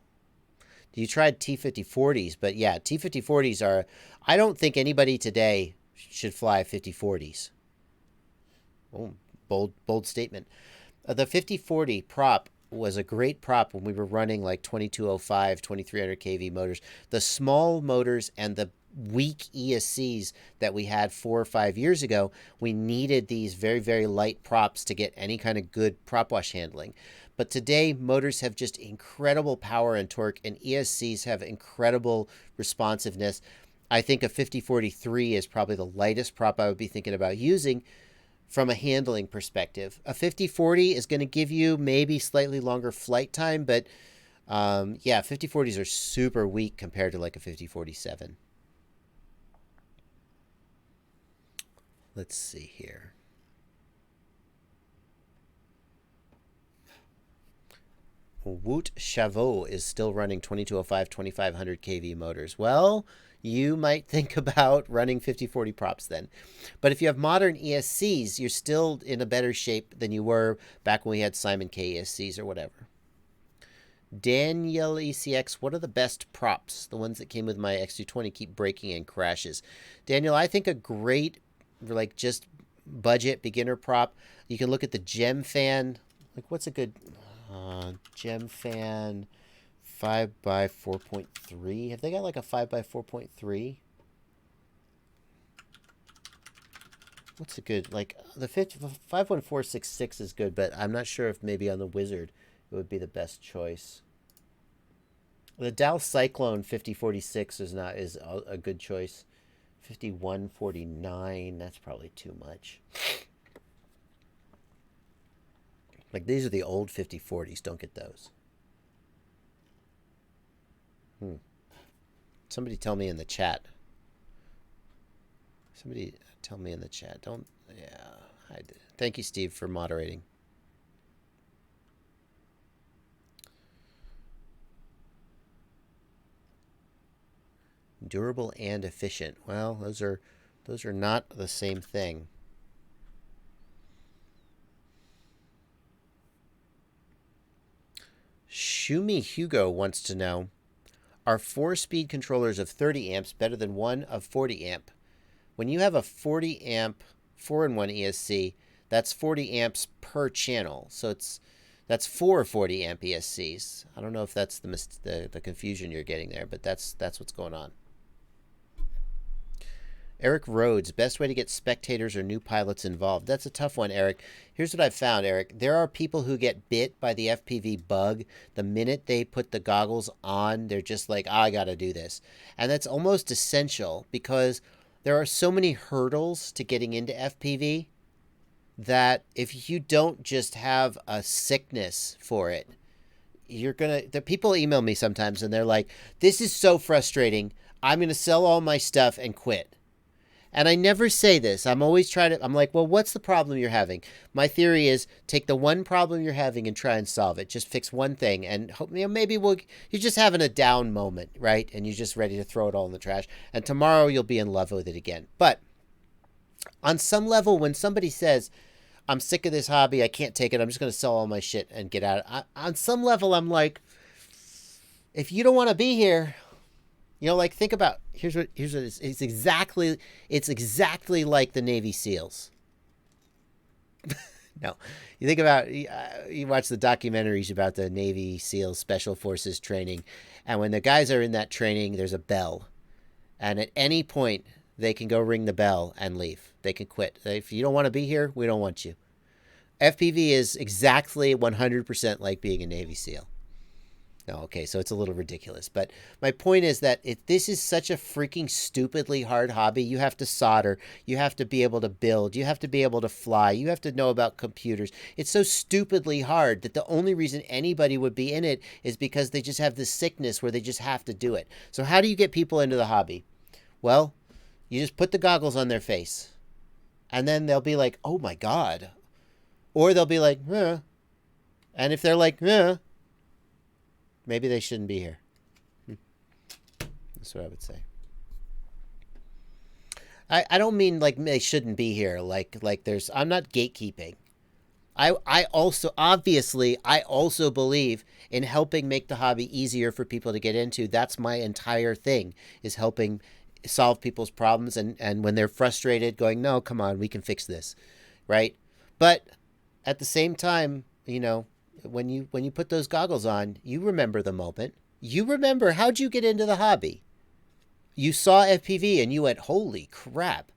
You tried T5040s, but yeah, T5040s are, I don't think anybody today should fly 5040s. Oh, bold statement. The 5040 prop was a great prop when we were running like 2205, 2300 kV motors. The small motors and the weak ESCs that we had 4 or 5 years ago, we needed these very, very light props to get any kind of good prop wash handling. But today, motors have just incredible power and torque, and ESCs have incredible responsiveness. I think a 5043 is probably the lightest prop I would be thinking about using from a handling perspective. A 5040 is going to give you maybe slightly longer flight time, but yeah, 5040s are super weak compared to like a 5047. Let's see here. Woot Chavot is still running 2205, 2500 kV motors. Well, you might think about running 5040 props then. But if you have modern ESCs, you're still in a better shape than you were back when we had Simon K ESCs or whatever. Daniel ECX, what are the best props? The ones that came with my X220 keep breaking and crashes. Daniel, I think a great, like, just budget beginner prop, you can look at the Gem Fan. Like, what's a good Gem Fan 5x4.3? Have they got like a 5x4.3? What's a good, like, the 51466 is good, but I'm not sure if maybe on the Wizard it would be the best choice. The Dow Cyclone 5046 is a good choice. 5149, that's probably too much. Like, these are the old 5040s, don't get those. Somebody tell me in the chat. Somebody tell me in the chat. Don't. Yeah. Thank you, Steve, for moderating. Durable and efficient. Well, those are not the same thing. Shumi Hugo wants to know, are 4-speed controllers of 30 amps better than one of 40 amp? When you have a 40 amp 4-in-1 ESC, that's 40 amps per channel. So that's 4 40 amp ESCs. I don't know if that's the confusion you're getting there, but that's what's going on. Eric Rhodes, best way to get spectators or new pilots involved. That's a tough one, Eric. Here's what I've found, Eric. There are people who get bit by the FPV bug. The minute they put the goggles on, they're just like, I got to do this. And that's almost essential because there are so many hurdles to getting into FPV that if you don't just have a sickness for it, the people email me sometimes and they're like, this is so frustrating. I'm going to sell all my stuff and quit. And I never say this. I'm always I'm like, well, what's the problem you're having? My theory is take the one problem you're having and try and solve it. Just fix one thing. And maybe you're just having a down moment, right? And you're just ready to throw it all in the trash. And tomorrow you'll be in love with it again. But on some level, when somebody says, I'm sick of this hobby, I can't take it, I'm just going to sell all my shit and get out. On some level, I'm like, if you don't want to be here, like think about, here's what it is. It's exactly like the Navy SEALs. No, you think about, you watch the documentaries about the Navy SEALs Special Forces training. And when the guys are in that training, there's a bell. And at any point, they can go ring the bell and leave. They can quit. If you don't want to be here, we don't want you. FPV is exactly 100% like being a Navy SEAL. No, okay, so it's a little ridiculous. But my point is that this is such a freaking stupidly hard hobby. You have to solder. You have to be able to build. You have to be able to fly. You have to know about computers. It's so stupidly hard that the only reason anybody would be in it is because they just have this sickness where they just have to do it. So how do you get people into the hobby? Well, you just put the goggles on their face. And then they'll be like, oh my God. Or they'll be like, eh. And if they're like, eh, maybe they shouldn't be here. That's what I would say. I don't mean like they shouldn't be here. Like I'm not gatekeeping. I also believe in helping make the hobby easier for people to get into. That's my entire thing, is helping solve people's problems. And when they're frustrated, going, no, come on, we can fix this. Right. But at the same time, when you put those goggles on, you remember the moment. You remember, how'd you get into the hobby? You saw FPV and you went, holy crap,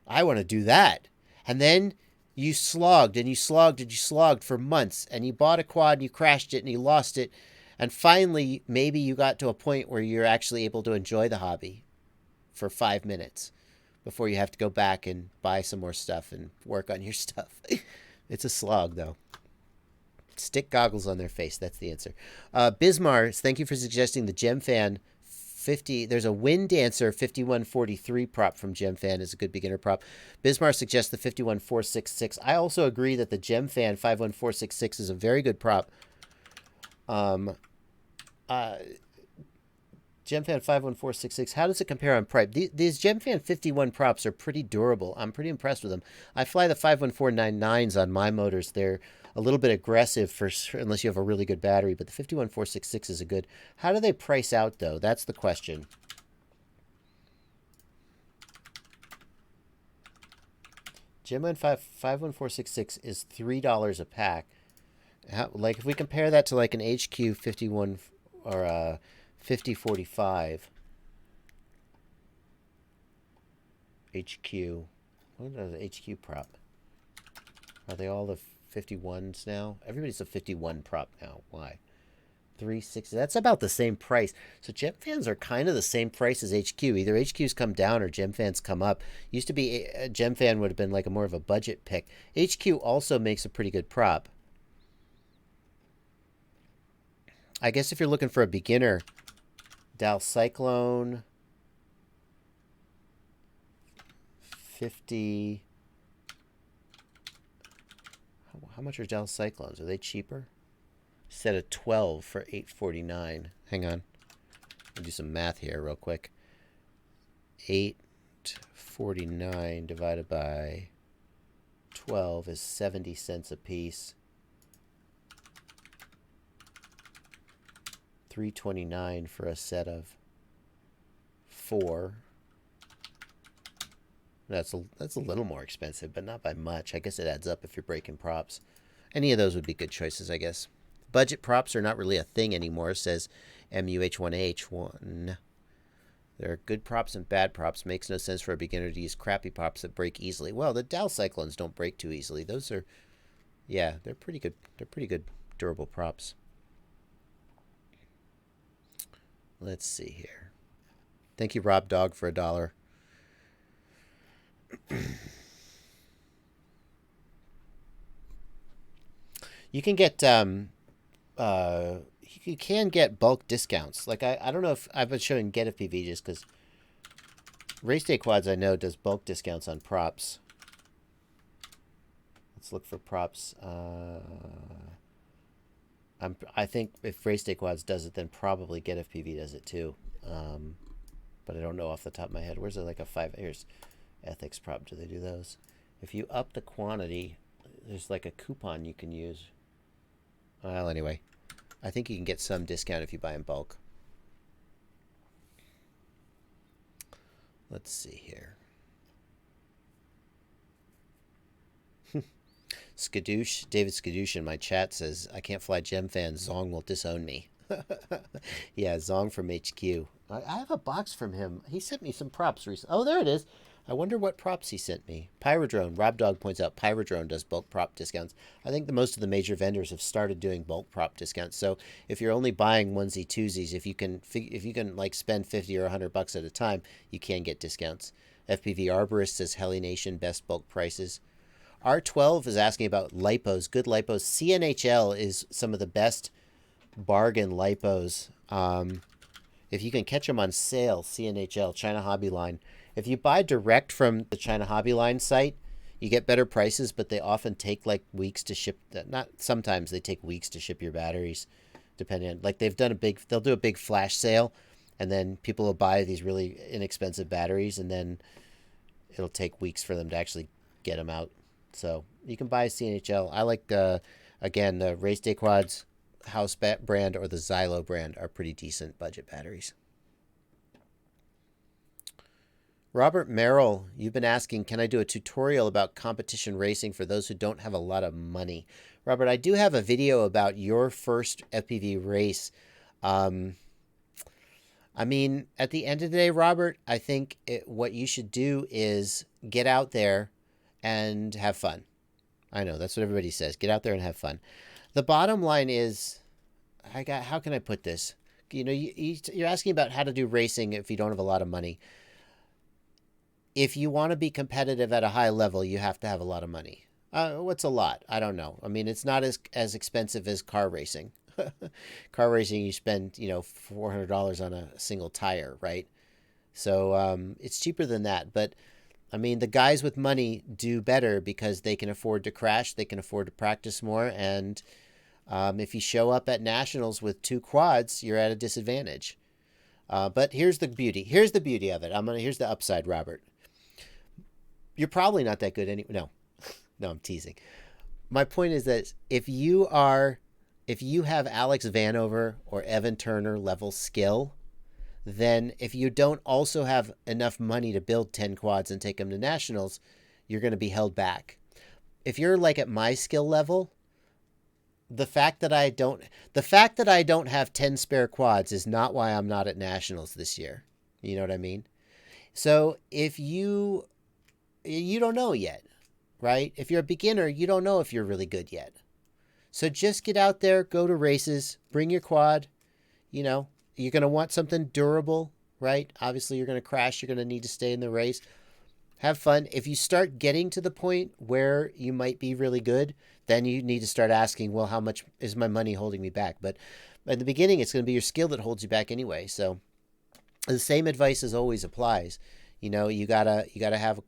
I want to do that. And then you slogged and you slogged and you slogged for months, and you bought a quad and you crashed it and you lost it. And finally, maybe you got to a point where you're actually able to enjoy the hobby for 5 minutes before you have to go back and buy some more stuff and work on your stuff. It's a slog, though. Stick goggles on their face. That's the answer. Bismar, thank you for suggesting the GemFan 50. There's a Wind Dancer 5143 prop from GemFan. Is a good beginner prop. Bismar suggests the 51466. I also agree that the GemFan 51466 is a very good prop. GemFan 51466. How does it compare on price? These GemFan 51 props are pretty durable. I'm pretty impressed with them. I fly the 51499s on my motors. They're a little bit aggressive unless you have a really good battery, but the 51466 is a good. How do they price out, though? That's the question. GemFan 51466 is $3 a pack. If we compare that to like an HQ 51 or a 5045 HQ, what is the HQ prop? Are they all the 51s now? Everybody's a 51 prop now. Why? 360. That's about the same price. So GemFans are kind of the same price as HQ. Either HQs come down or GemFans come up. Used to be a GemFan would have been like a more of a budget pick. HQ also makes a pretty good prop. I guess if you're looking for a beginner Dal Cyclone 50. How much are Dal Cyclones? Are they cheaper? Set of 12 for $849. Hang on. I'll do some math here real quick. 849 divided by 12 is 70 cents a piece. $329 for a set of 4. That's a little more expensive, but not by much. I guess it adds up if you're breaking props. Any of those would be good choices, I guess. Budget props are not really a thing anymore, says MUH1H1. There are good props and bad props. Makes no sense for a beginner to use crappy props that break easily. Well, the Dal Cyclones don't break too easily. Those are, yeah, they're pretty good. They're pretty good durable props. Let's see here. Thank you, Rob Dog, for $1. You can get you can get bulk discounts. Like I don't know if I've been showing Get FPV just because Race Day Quads I know does bulk discounts on props. Let's look for props. I think if Race Day Quads does it, then probably Get FPV does it too. But I don't know off the top of my head. Where's it like a 5? Here's Ethics prop. Do they do those? If you up the quantity, there's like a coupon you can use. Well, anyway, I think you can get some discount if you buy in bulk. Let's see here. Skadoosh, David Skadoosh in my chat says, I can't fly Gem fans. Zong will disown me. Yeah, Zong from HQ. I have a box from him. He sent me some props recently. Oh, there it is. I wonder what props he sent me. Pyrodrone. Rob Dog points out Pyrodrone does bulk prop discounts. I think most of the major vendors have started doing bulk prop discounts. So if you're only buying onesie twosies, if you can like spend 50 or $100 at a time, you can get discounts. FPV Arborist says Heli Nation best bulk prices. R12 is asking about LiPos, good LiPos. CNHL is some of the best bargain LiPos. If you can catch them on sale, CNHL, China Hobby Line. If you buy direct from the China Hobby Line site, you get better prices, but they often take like weeks to ship. Not sometimes they take weeks to ship your batteries, depending on, like they'll do a big flash sale, and then people will buy these really inexpensive batteries, and then it'll take weeks for them to actually get them out. So you can buy CNHL. I like, again, the Race Day Quads house brand or the Xylo brand are pretty decent budget batteries. Robert Merrill, you've been asking, can I do a tutorial about competition racing for those who don't have a lot of money? Robert, I do have a video about your first FPV race. I mean, at the end of the day, Robert, I think what you should do is get out there and have fun. I know, that's what everybody says. Get out there and have fun. The bottom line is, how can I put this? You know, you're asking about how to do racing if you don't have a lot of money. If you want to be competitive at a high level, you have to have a lot of money. What's a lot? I don't know. I mean, it's not as expensive as car racing. Car racing, you spend, $400 on a single tire, right? So it's cheaper than that. But I mean, the guys with money do better because they can afford to crash, they can afford to practice more, and if you show up at nationals with 2 quads, you're at a disadvantage. But here's the beauty. Here's the beauty of it. Here's the upside, Robert. You're probably not that good anyway. No, I'm teasing. My point is that if you have Alex Vanover or Evan Turner level skill, then if you don't also have enough money to build 10 quads and take them to nationals, you're going to be held back. If you're like at my skill level, the fact that I don't have 10 spare quads is not why I'm not at nationals this year. You know what I mean? So if you don't know yet, right? If you're a beginner, you don't know if you're really good yet. So just get out there, go to races, bring your quad. You're going to want something durable, right? Obviously, you're going to crash. You're going to need to stay in the race. Have fun. If you start getting to the point where you might be really good, then you need to start asking, well, how much is my money holding me back? But at the beginning, it's going to be your skill that holds you back anyway. So The same advice as always applies. You know, you gotta have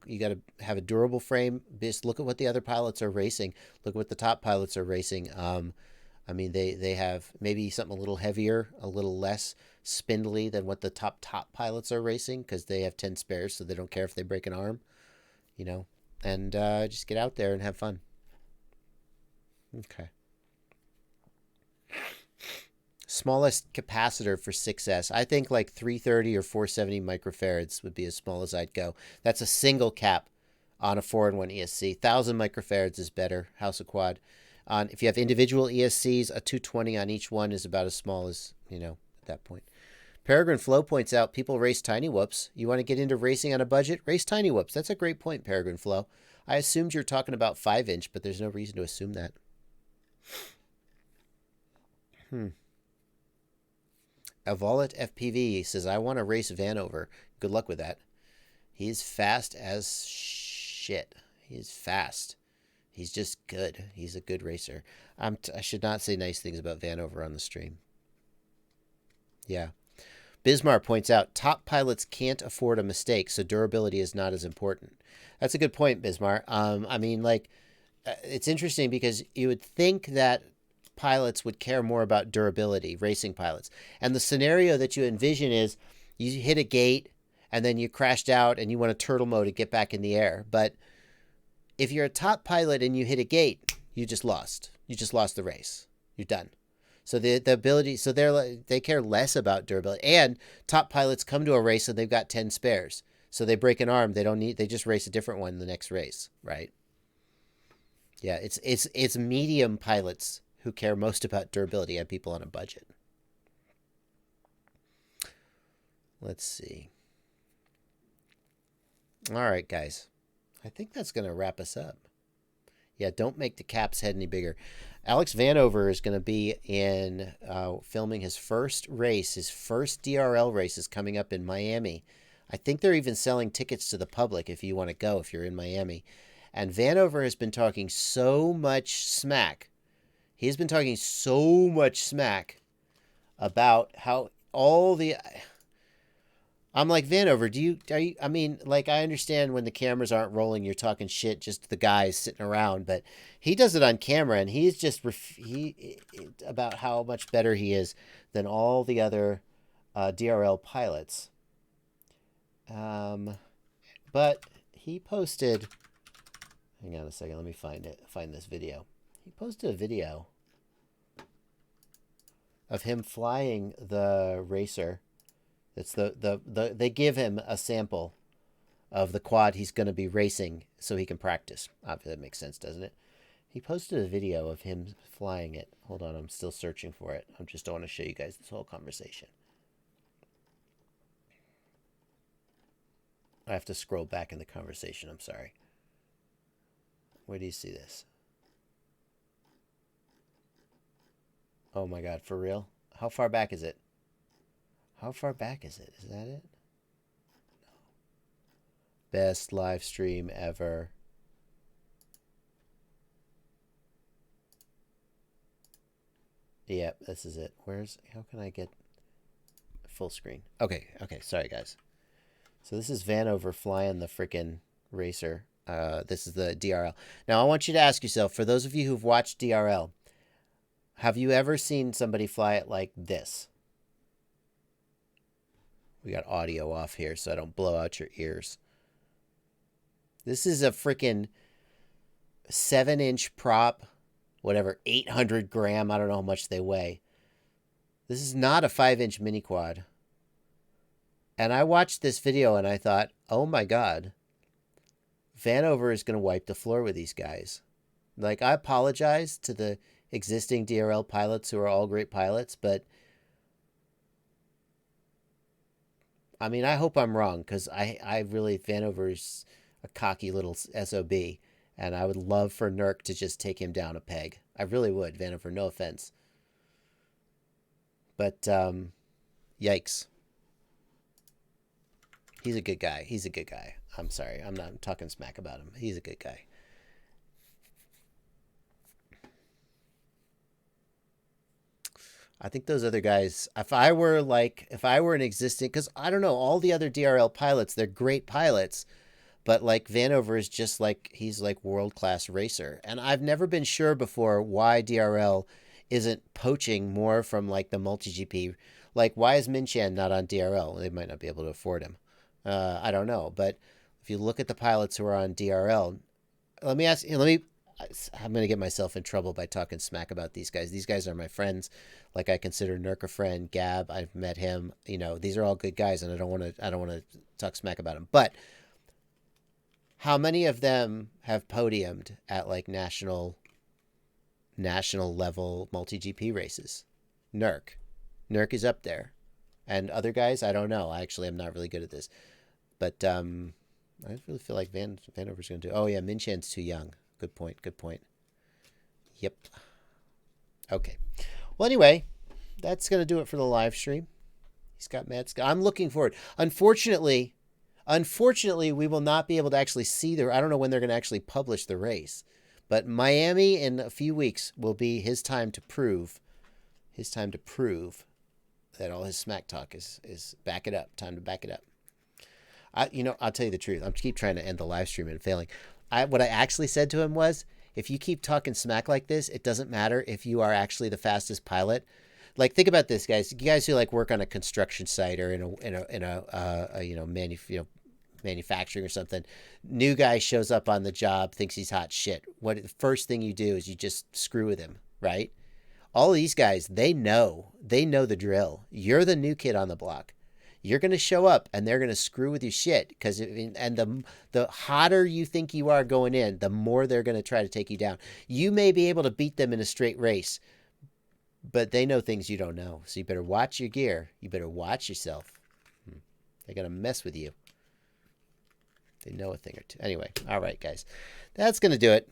a durable frame. Just look at what the other pilots are racing. Look at what the top pilots are racing. I mean, they have maybe something a little heavier, a little less spindly than what the top pilots are racing, because they have 10 spares, so they don't care if they break an arm. You know, and just get out there and have fun. Okay. Smallest capacitor for 6S. I think like 330 or 470 microfarads would be as small as I'd go. That's a single cap on a 4-in-1 ESC. 1000 microfarads is better. House of Quad. If you have individual ESCs, a 220 on each one is about as small as, you know, at that point. Peregrine Flo points out people race tiny whoops. You want to get into racing on a budget? Race tiny whoops. That's a great point, Peregrine Flo. I assumed you're talking about 5-inch, but there's no reason to assume that. Vollet FPV says, I want to race Vanover. Good luck with that. He's fast as shit. He's fast. He's just good. He's a good racer. I should not say nice things about Vanover on the stream. Yeah. Bismar points out, top pilots can't afford a mistake, so durability is not as important. That's a good point, Bismar. I mean, like, it's interesting because you would think that pilots would care more about durability, racing pilots. And the scenario that you envision is you hit a gate and then you crashed out and you want to turtle mode to get back in the air. But if you're a top pilot and you hit a gate, you just lost. You just lost the race. You're done. So the ability, so they care less about durability. And top pilots come to a race and they've got 10 spares. So they break an arm, they just race a different one the next race, right? Yeah, it's medium pilots who care most about durability and people on a budget. Let's see. All right, guys. I think that's going to wrap us up. Yeah, don't make the cap's head any bigger. Alex Vanover is going to be in filming his first race. His first DRL race is coming up in Miami. I think they're even selling tickets to the public if you want to go, if you're in Miami. And Vanover has been talking so much smack. He's been talking so much smack about how all the... I'm like, Vanover, I mean, like, I understand when the cameras aren't rolling, you're talking shit just to the guys sitting around, but he does it on camera, and he's just, about how much better he is than all the other DRL pilots. But he posted, hang on a second, let me find this video. He posted a video of him flying the racer. It's they give him a sample of the quad he's going to be racing so he can practice. Obviously, that makes sense, doesn't it? He posted a video of him flying it. Hold on, I'm still searching for it. I just don't want to show you guys this whole conversation. I have to scroll back in the conversation. I'm sorry. Where do you see this? Oh my God, for real? How far back is it? How far back is it? Is that it? No. Best live stream ever. Yep, this is it. How can I get full screen? Okay, sorry guys. So this is Vanover flying the frickin' racer. This is the DRL. Now I want you to ask yourself, for those of you who've watched DRL, have you ever seen somebody fly it like this? We got audio off here so I don't blow out your ears. This is a freaking 7-inch prop, whatever, 800 gram. I don't know how much they weigh. This is not a 5-inch mini quad. And I watched this video and I thought, oh my God, Vanover is going to wipe the floor with these guys. Like, I apologize to the existing DRL pilots who are all great pilots, but I mean, I hope I'm wrong, because I really, Vanover's a cocky little SOB, and I would love for Nurk to just take him down a peg. I really would, Vanover, no offense. But, yikes. He's a good guy. He's a good guy. I'm sorry. I'm not talking smack about him. He's a good guy. I think those other guys, if I were an existing, because I don't know, all the other DRL pilots, they're great pilots, but like Vanover is just like, he's like world-class racer. And I've never been sure before why DRL isn't poaching more from like the multi-GP. Like, why is Minchan not on DRL? They might not be able to afford him. I don't know. But if you look at the pilots who are on DRL, I'm going to get myself in trouble by talking smack about these guys. These guys are my friends. Like, I consider Nurk a friend. Gab, I've met him. You know, these are all good guys, and I don't want to talk smack about them. But how many of them have podiumed at like national level multi-GP races? Nurk is up there, and other guys, I don't know. Actually, I'm not really good at this, but I really feel like Vanover's going to do. Oh yeah, Minchan's too young. Good point. Yep. Okay. Well, anyway, that's going to do it for the live stream. He's got Matt. I'm looking forward. Unfortunately, we will not be able to actually see I don't know when they're going to actually publish the race, but Miami in a few weeks will be his time to prove that all his smack talk is back it up. Time to back it up. I'll tell you the truth. I'm keep trying to end the live stream and failing. What I actually said to him was, if you keep talking smack like this, it doesn't matter if you are actually the fastest pilot. Like, think about this, guys. You guys who like work on a construction site or in a manufacturing or something. New guy shows up on the job, thinks he's hot shit. What the first thing you do is you just screw with him, right? All these guys, they know the drill. You're the new kid on the block. You're going to show up and they're going to screw with your shit, and the hotter you think you are going in, the more they're going to try to take you down. You may be able to beat them in a straight race, but they know things you don't know. So you better watch your gear. You better watch yourself. They're going to mess with you. They know a thing or two. Anyway, all right, guys. That's going to do it.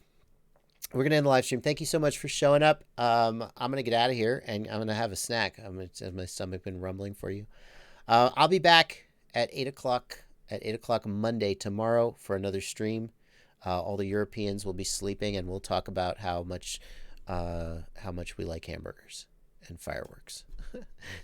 We're going to end the live stream. Thank you so much for showing up. I'm going to get out of here, and I'm going to have a snack. Has my stomach been rumbling for you? I'll be back at 8 o'clock Monday tomorrow for another stream. All the Europeans will be sleeping, and we'll talk about how much we like hamburgers and fireworks.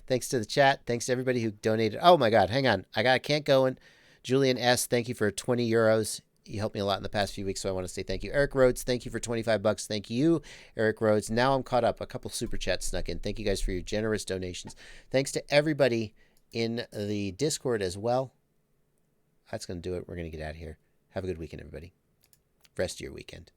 Thanks to the chat. Thanks to everybody who donated. Oh my God, hang on. I can't go in. Julian S., thank you for 20 euros. You helped me a lot in the past few weeks, so I want to say thank you. Eric Rhodes, thank you for 25 bucks. Thank you, Eric Rhodes. Now I'm caught up. A couple super chats snuck in. Thank you guys for your generous donations. Thanks to everybody in the Discord as well. That's going to do it. We're going to get out of here. Have a good weekend, everybody. Rest of your weekend.